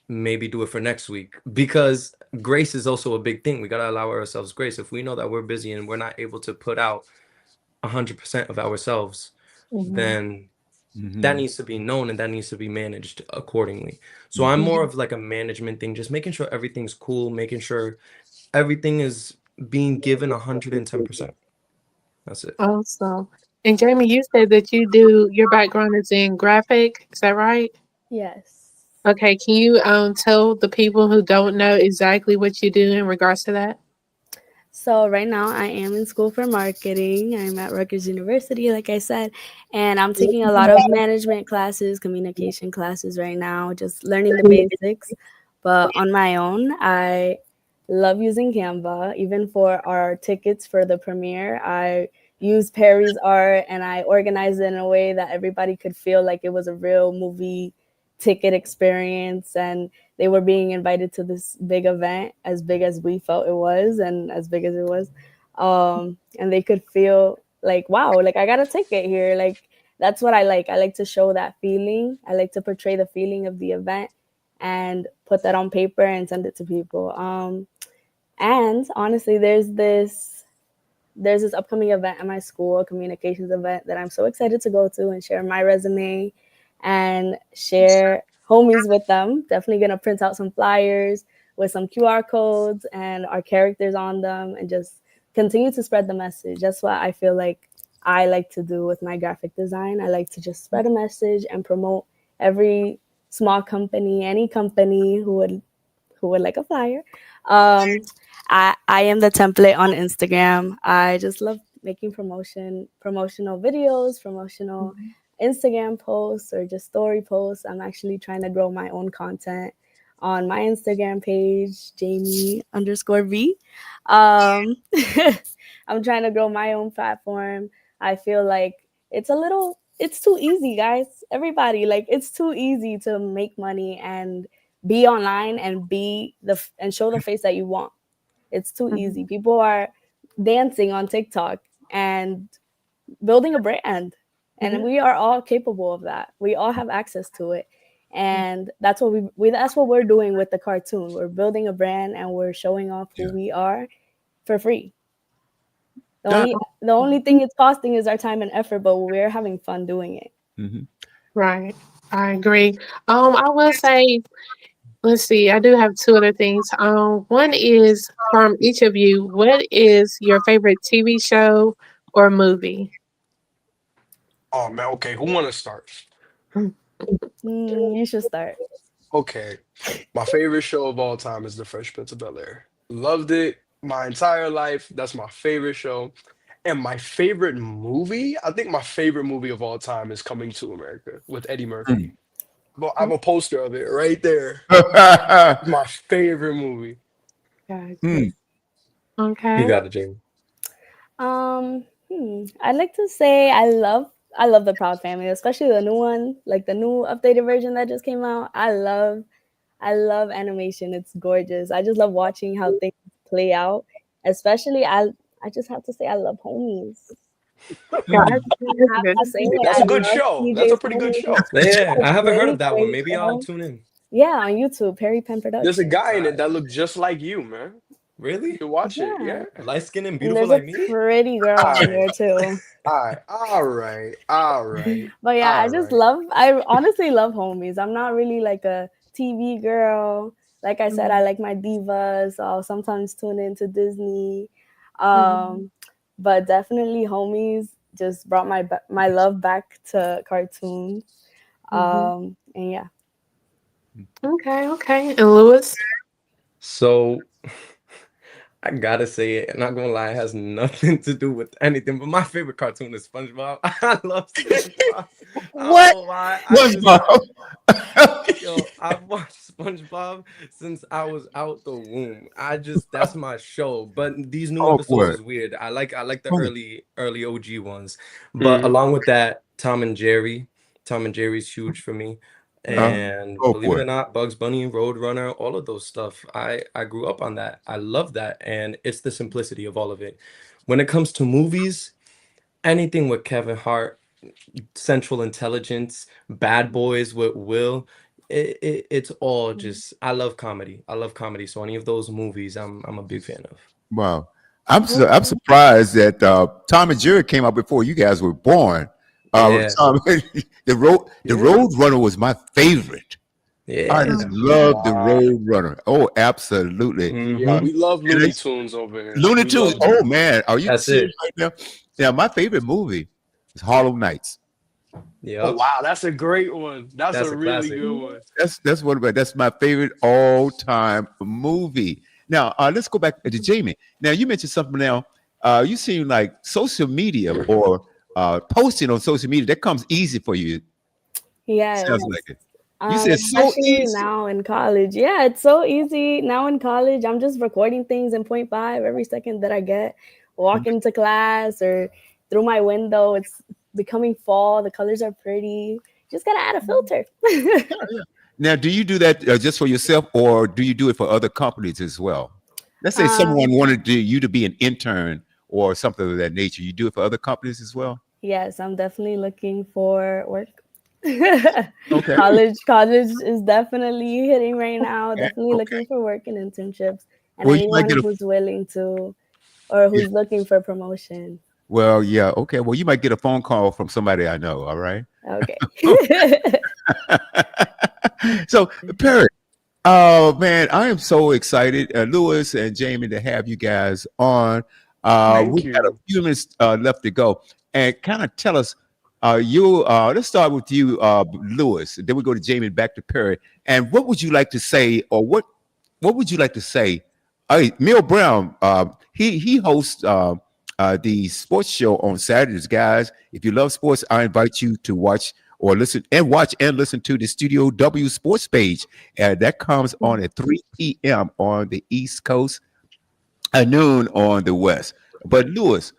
[SPEAKER 3] Maybe do it for next week, because grace is also a big thing. We got to allow ourselves grace. If we know that we're busy and we're not able to put out 100% of ourselves, then that needs to be known and that needs to be managed accordingly. So I'm more of like a management thing, just making sure everything's cool, making sure everything is being given 110%. That's it.
[SPEAKER 5] Awesome. And Jamie, you said that your background is in graphic. Is that right?
[SPEAKER 4] Yes.
[SPEAKER 5] Okay. Can you tell the people who don't know exactly what you do in regards to that?
[SPEAKER 4] So right now I am in school for marketing. I'm at Rutgers University, like I said, and I'm taking a lot of management classes, communication classes right now, just learning the basics. But on my own, I love using Canva. Even for our tickets for the premiere, I used Perry's art and I organized it in a way that everybody could feel like it was a real movie ticket experience, and they were being invited to this big event, as big as we felt it was and as big as it was, and they could feel like, wow, like I got a ticket here. Like that's what I like to show that feeling. I like to portray the feeling of the event and put that on paper and send it to people. And honestly, there's this upcoming event at my school, a communications event that I'm so excited to go to and share my resume and share Homies with them. Definitely gonna print out some flyers with some QR codes and our characters on them and just continue to spread the message. That's what I feel like I like to do with my graphic design. I like to just spread a message and promote every small company, any company who would like a flyer. I am the template on Instagram. I just love making promotional videos, promotional Instagram posts, or just story posts. I'm actually trying to grow my own content on my Instagram page, Jamie_V. Um, I'm trying to grow my own platform. I feel like it's too easy, guys. Everybody, like, it's too easy to make money and be online and and show the face that you want. It's too easy. People are dancing on TikTok and building a brand. And we are all capable of that. We all have access to it. And that's what that's what we're doing with the cartoon. We're building a brand and we're showing off who we are for free. The only thing it's costing is our time and effort, but we're having fun doing it.
[SPEAKER 1] Mm-hmm.
[SPEAKER 5] Right. I agree. I will say, let's see, I do have two other things. One is from each of you, what is your favorite TV show or movie?
[SPEAKER 2] Oh man, okay, who wanna start?
[SPEAKER 4] You should start.
[SPEAKER 2] Okay. My favorite show of all time is The Fresh Prince of Bel-Air. Loved it my entire life. That's my favorite show. And my favorite movie, I think my favorite movie of all time is Coming to America with Eddie Murphy. Well, I have a poster of it right there. My favorite movie.
[SPEAKER 5] Okay.
[SPEAKER 3] You got it, Jamie.
[SPEAKER 4] I'd like to say I love the Proud Family, especially the new one, like the new updated version that just came out. I love animation. It's gorgeous. I just love watching how things play out. Especially, I just have to say I love Homies.
[SPEAKER 2] That's a good show. That's a pretty good show.
[SPEAKER 3] Yeah, I haven't heard of that one. Maybe I'll tune in.
[SPEAKER 4] Yeah, on YouTube, Perry Pen Productions.
[SPEAKER 2] There's a guy in it that looks just like you, man.
[SPEAKER 3] Really?
[SPEAKER 2] You can watch it, yeah.
[SPEAKER 3] Light skinned and
[SPEAKER 4] And
[SPEAKER 3] beautiful
[SPEAKER 4] there's
[SPEAKER 3] like
[SPEAKER 4] a
[SPEAKER 3] me?
[SPEAKER 4] pretty girl on there too.
[SPEAKER 2] All right.
[SPEAKER 4] But yeah, I honestly love Homies. I'm not really like a TV girl. Like I said, I like my divas. I'll sometimes tune into Disney. But definitely Homies just brought my love back to cartoons. And yeah.
[SPEAKER 5] Okay. And Lewis?
[SPEAKER 3] So I gotta say it, not gonna lie, it has nothing to do with anything. But my favorite cartoon is SpongeBob. I love SpongeBob.
[SPEAKER 1] What?
[SPEAKER 3] Yo, I've watched SpongeBob since I was out the womb. That's my show. But these new episodes is weird. I like the early OG ones. But along with that, Tom and Jerry's huge for me. And believe it or not, Bugs Bunny, Roadrunner, all of those stuff. I grew up on that. I love that. And it's the simplicity of all of it. When it comes to movies, anything with Kevin Hart, Central Intelligence, Bad Boys with Will, it's all just, I love comedy. So any of those movies, I'm a big fan of.
[SPEAKER 1] Wow. I'm surprised that Tom and Jerry came out before you guys were born. The Road Runner was my favorite.
[SPEAKER 3] Yeah,
[SPEAKER 1] I just love the Road Runner. Oh, absolutely.
[SPEAKER 2] Yeah, we love Looney Tunes over here.
[SPEAKER 1] Looney Tunes. Oh man, are you
[SPEAKER 3] That's
[SPEAKER 1] serious
[SPEAKER 3] it.
[SPEAKER 1] right now? Yeah, my favorite movie is Harlem Nights.
[SPEAKER 3] Yeah.
[SPEAKER 2] Oh, wow, that's a great one. That's a really
[SPEAKER 3] classic.
[SPEAKER 2] good one.
[SPEAKER 1] That's my favorite all-time movie. Now let's go back to Jamie. Now you mentioned something now. You seem like social media or posting on social media, that comes easy for you.
[SPEAKER 4] Yeah.
[SPEAKER 1] Sounds like it. You said so
[SPEAKER 4] especially
[SPEAKER 1] easy.
[SPEAKER 4] now in college. Yeah, it's so easy now in college. I'm just recording things in 0.5 every second that I get. Walking to class or through my window. It's becoming fall. The colors are pretty. Just gotta add a filter.
[SPEAKER 1] Now, do you do that just for yourself, or do you do it for other companies as well? Let's say someone wanted you to be an intern or something of that nature. You do it for other companies as well?
[SPEAKER 4] Yes, I'm definitely looking for work.
[SPEAKER 1] Okay.
[SPEAKER 4] College is definitely hitting right now. Definitely looking for work and internships. And
[SPEAKER 1] Well, you might
[SPEAKER 4] anyone
[SPEAKER 1] get
[SPEAKER 4] who's willing to or who's looking for promotion.
[SPEAKER 1] Well, yeah, okay. Well, you might get a phone call from somebody I know, all right?
[SPEAKER 4] Okay.
[SPEAKER 1] So, Perry, oh man, I am so excited, Lewis and Jamie, to have you guys on. We've got a few minutes left to go, and kind of tell us. Let's start with you, Lewis. Then we go to Jamie, back to Perry. And what would you like to say, or what would you like to say? Neil Brown, he hosts the sports show on Saturdays, guys. If you love sports, I invite you to watch or listen and watch and listen to the Studio W Sports page. That comes on at 3 p.m. on the East Coast, at noon on the West. But Lewis,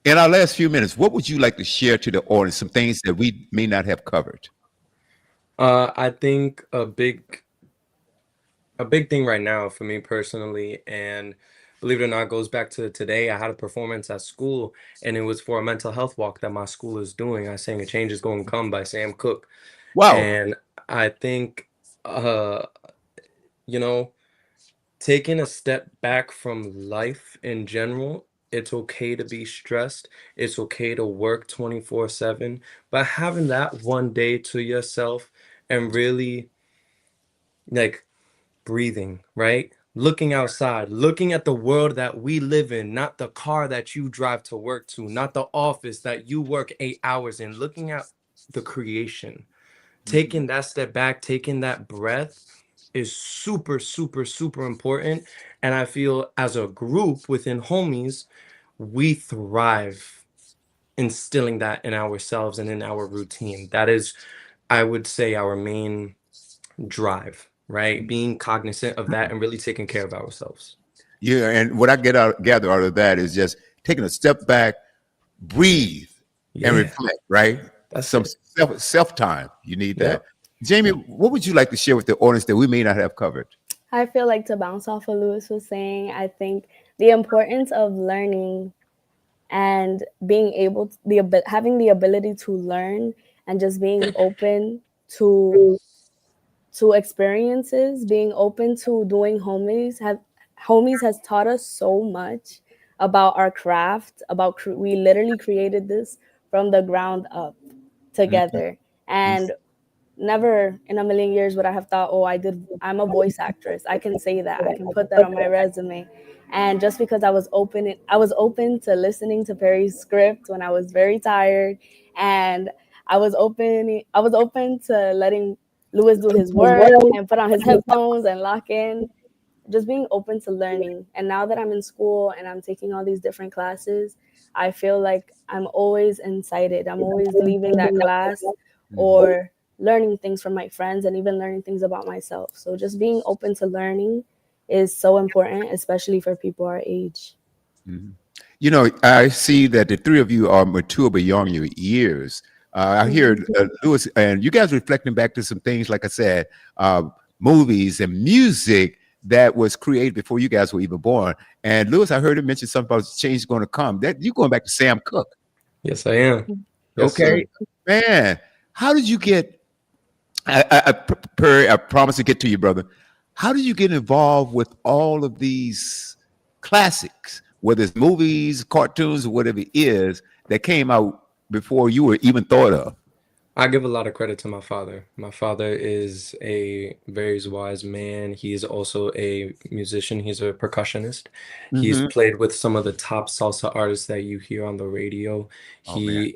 [SPEAKER 1] in our last few minutes, what would you like to share to the audience? Some things that we may not have covered.
[SPEAKER 3] I think a big thing right now for me personally, and believe it or not, goes back to today. I had a performance at school, and it was for a mental health walk that my school is doing. I sang "A Change Is Going to Come" by Sam Cooke.
[SPEAKER 1] Wow.
[SPEAKER 3] And I think, you know, taking a step back from life in general, it's okay to be stressed. It's okay to work 24/7, but having that one day to yourself and really like breathing, right? Looking outside, looking at the world that we live in, not the car that you drive to work to, not the office that you work 8 hours in, looking at the creation, taking that step back, taking that breath is super, super, super important. And I feel as a group within homies, we thrive instilling that in ourselves and in our routine. That is, I would say, our main drive, right? Being cognizant of that and really taking care of ourselves.
[SPEAKER 1] Yeah, and what I gather out of that is just taking a step back, breathe,
[SPEAKER 3] Yeah,
[SPEAKER 1] and reflect. Right,
[SPEAKER 3] that's
[SPEAKER 1] some
[SPEAKER 3] it.
[SPEAKER 1] self time. You need
[SPEAKER 3] Yeah.
[SPEAKER 1] that. Jamie, what would you like to share with the audience that we may not have covered?
[SPEAKER 4] I feel like, to bounce off what Lewis was saying, I think the importance of learning and being able to having the ability to learn and just being open to experiences, being open to doing homies has taught us so much about our craft, about we literally created this from the ground up together. And never in a million years would I have thought, oh, I'm a voice actress. I can say that. I can put that on my resume. And just because I was open to listening to Perry's script when I was very tired, and I was open to letting Lewis do his work and put on his headphones and lock in, just being open to learning. And now that I'm in school and I'm taking all these different classes, I feel like I'm always incited. I'm always leaving that class or learning things from my friends and even learning things about myself. So just being open to learning is so important, especially for people our age.
[SPEAKER 1] You know, I see that the three of you are mature beyond your years. I hear Lewis and you guys reflecting back to some things, like I said, movies and music that was created before you guys were even born. And Lewis, I heard him mention something about change is going to come. That you going back to Sam Cooke.
[SPEAKER 3] Yes, I am. Yes,
[SPEAKER 1] Okay,
[SPEAKER 3] sir.
[SPEAKER 1] man, how did you get? Perry, I promise to get to you, brother. How did you get involved with all of these classics, whether it's movies, cartoons, or whatever it is that came out before you were even thought of?
[SPEAKER 3] I give a lot of credit to my father. My father is a very wise man. He's also a musician. He's a percussionist. He's played with some of the top salsa artists that you hear on the radio. He's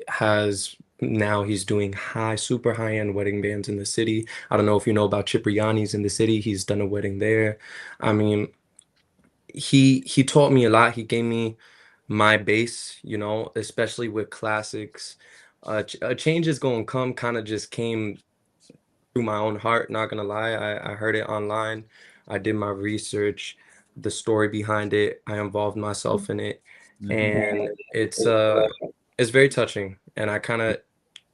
[SPEAKER 3] doing super high-end wedding bands in the city. I don't know if you know about Cipriani's in the city. He's done a wedding there. I mean, he taught me a lot. He gave me my base, especially with classics. A Change Is Gonna Come kind of just came through my own heart, not gonna lie. I heard it online. I did my research, the story behind it. I involved myself in it. And it's very touching. And I kind of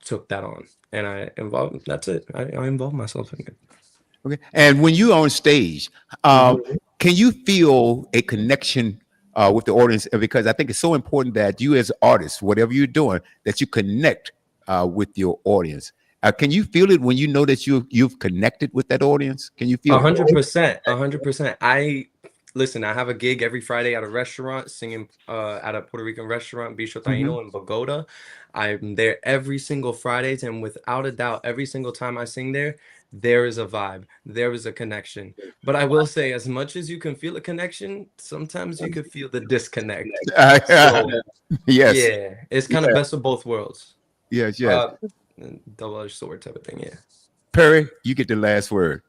[SPEAKER 3] took that on and that's it. I involved myself in it.
[SPEAKER 1] Okay. And when you're on stage, can you feel a connection with the audience? Because I think it's so important that you as artists, whatever you're doing, that you connect with your audience. Can you feel it when you know that you've connected with that audience? Can you feel
[SPEAKER 3] 100%? 100%. Listen, I have a gig every Friday at a restaurant, singing at a Puerto Rican restaurant, Bicho Taino in Bogota. I'm there every single Fridays, and without a doubt, every single time I sing there is a vibe, there is a connection. But I will say, as much as you can feel a connection, sometimes you can feel the disconnect. So,
[SPEAKER 1] yes.
[SPEAKER 3] Yeah, it's kind of best of both worlds.
[SPEAKER 1] Yes.
[SPEAKER 3] Double-edged sword type of thing, yeah.
[SPEAKER 1] Perry, you get the last word.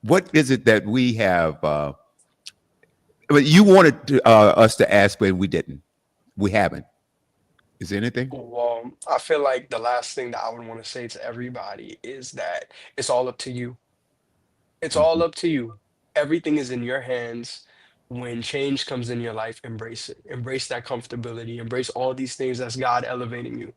[SPEAKER 1] What is it that we have? But you wanted us to ask, but we didn't. We haven't. Is there anything?
[SPEAKER 2] Well, I feel like the last thing that I would want to say to everybody is that it's all up to you. It's all
[SPEAKER 1] Mhm.
[SPEAKER 2] up to you. Everything is in your hands. When change comes in your life, embrace it. Embrace that comfortability. Embrace all these things that's God elevating you.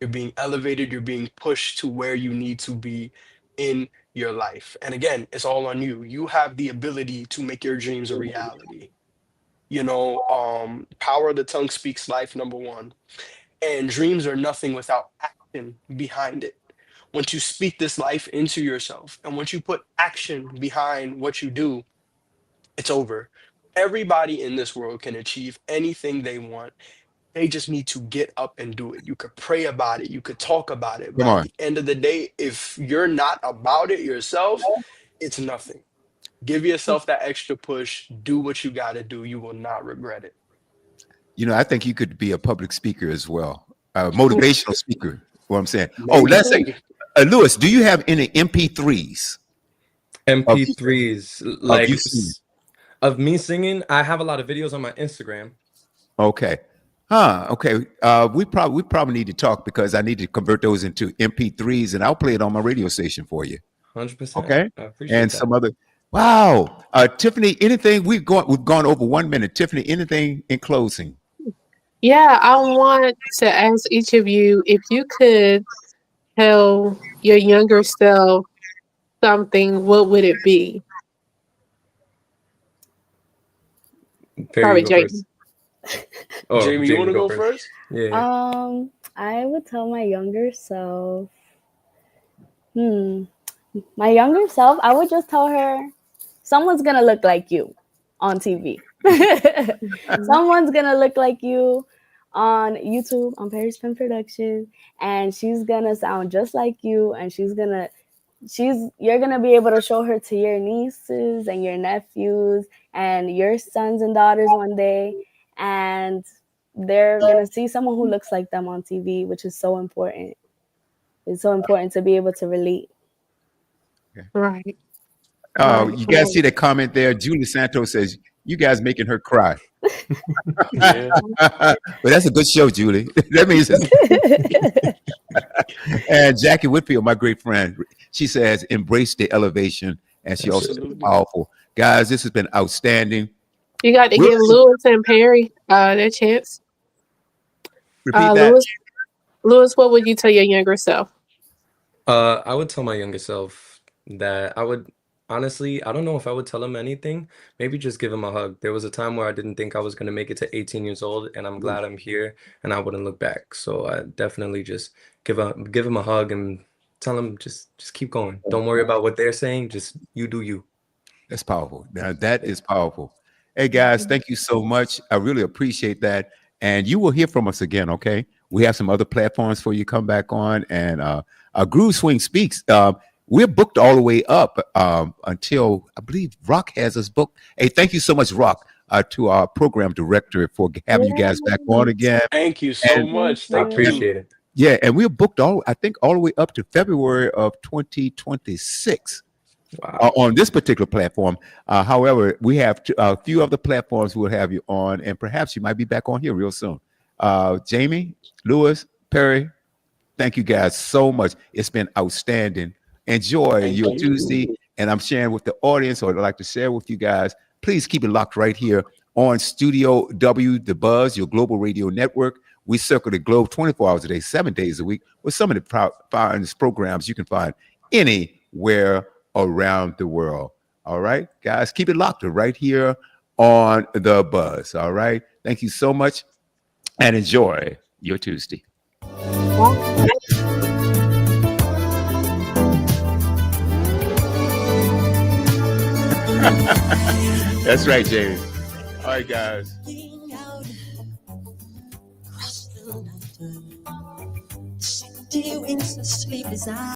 [SPEAKER 2] You're being elevated, you're being pushed to where you need to be in your life. And again, it's all on you. You have the ability to make your dreams a reality. Power of the tongue speaks life, number one. And dreams are nothing without action behind it. Once you speak this life into yourself, and once you put action behind what you do, it's over. Everybody in this world can achieve anything they want. They just need to get up and do it. You could pray about it, you could talk about it, but
[SPEAKER 1] Come
[SPEAKER 2] at
[SPEAKER 1] on.
[SPEAKER 2] the end of the day, if you're not about it yourself, it's nothing. Give yourself that extra push. Do what you got to do. You will not regret it.
[SPEAKER 1] I think you could be a public speaker as well, a motivational speaker. What I'm saying. Oh,
[SPEAKER 2] Maybe.
[SPEAKER 1] let's say, Lewis, do you have any MP3s?
[SPEAKER 3] MP3s like
[SPEAKER 1] you singing?
[SPEAKER 3] of me singing. I have a lot of videos on my Instagram.
[SPEAKER 1] Okay. Okay. We probably need to talk because I need to convert those into MP3s, and I'll play it on my radio station for you.
[SPEAKER 3] 100%.
[SPEAKER 1] Okay.
[SPEAKER 3] I appreciate
[SPEAKER 1] And
[SPEAKER 3] that.
[SPEAKER 1] some other. Wow. Tiffany, anything? We've gone over 1 minute. Tiffany, anything in closing?
[SPEAKER 5] Yeah, I want to ask each of you if you could tell your younger self something, what would it be?
[SPEAKER 3] Perry,
[SPEAKER 5] Probably
[SPEAKER 3] you go
[SPEAKER 5] Jaden.
[SPEAKER 3] first. Oh,
[SPEAKER 2] Jamie, you want to go first?
[SPEAKER 3] Yeah.
[SPEAKER 4] I would tell my younger self. My younger self, I would just tell her, someone's gonna look like you on TV. Someone's gonna look like you on YouTube, on Paris Pen Production, and she's gonna sound just like you, and you're gonna be able to show her to your nieces and your nephews and your sons and daughters one day, and they're gonna see someone who looks like them on TV, which is so important. It's so important to be able to relate.
[SPEAKER 5] Right.
[SPEAKER 1] You guys see the comment there? Julie Santos says, "You guys making her cry."
[SPEAKER 2] Yeah.
[SPEAKER 1] But that's a good show, Julie. That means And Jackie Whitfield, my great friend, she says, "Embrace the elevation," and she also says,
[SPEAKER 2] Absolutely.
[SPEAKER 1] "Powerful." Guys, this has been outstanding.
[SPEAKER 5] You got to give Lewis and Perry their chance.
[SPEAKER 1] Repeat that.
[SPEAKER 5] Lewis, what would you tell your younger self?
[SPEAKER 3] I would tell my younger self that honestly, I don't know if I would tell him anything. Maybe just give him a hug. There was a time where I didn't think I was going to make it to 18 years old, and I'm glad I'm here, and I wouldn't look back. So I definitely just give him a hug and tell him just keep going. Don't worry about what they're saying. Just you do you.
[SPEAKER 1] That's powerful. Now that is powerful. Hey guys, thank you so much. I really appreciate that. And you will hear from us again, okay? We have some other platforms for you to come back on. And Groove Swing Speaks. We're booked all the way up until I believe Rock has us booked. Hey, thank you so much, Rock, to our program director for having you guys back on again.
[SPEAKER 2] Thank you so much.
[SPEAKER 3] I
[SPEAKER 2] Thank you.
[SPEAKER 3] appreciate it.
[SPEAKER 1] Yeah, and we're booked all the way up to February of 2026.
[SPEAKER 3] Wow.
[SPEAKER 1] On this particular platform. However, we have a few other platforms we'll have you on, and perhaps you might be back on here real soon. Jamie, Lewis, Perry, thank you guys so much. It's been outstanding. Enjoy
[SPEAKER 2] Thank
[SPEAKER 1] your
[SPEAKER 2] you.
[SPEAKER 1] Tuesday, and I'm sharing with the audience, or I'd like to share with you guys. Please keep it locked right here on Studio W, The Buzz, your global radio network. We circle the globe 24 hours a day, 7 days a week, with some of the finest programs you can find anywhere around the world. All right, guys, keep it locked right here on The Buzz. All right, thank you so much, and enjoy your Tuesday. That's right, Jamie. All right, guys.
[SPEAKER 9] Sleep is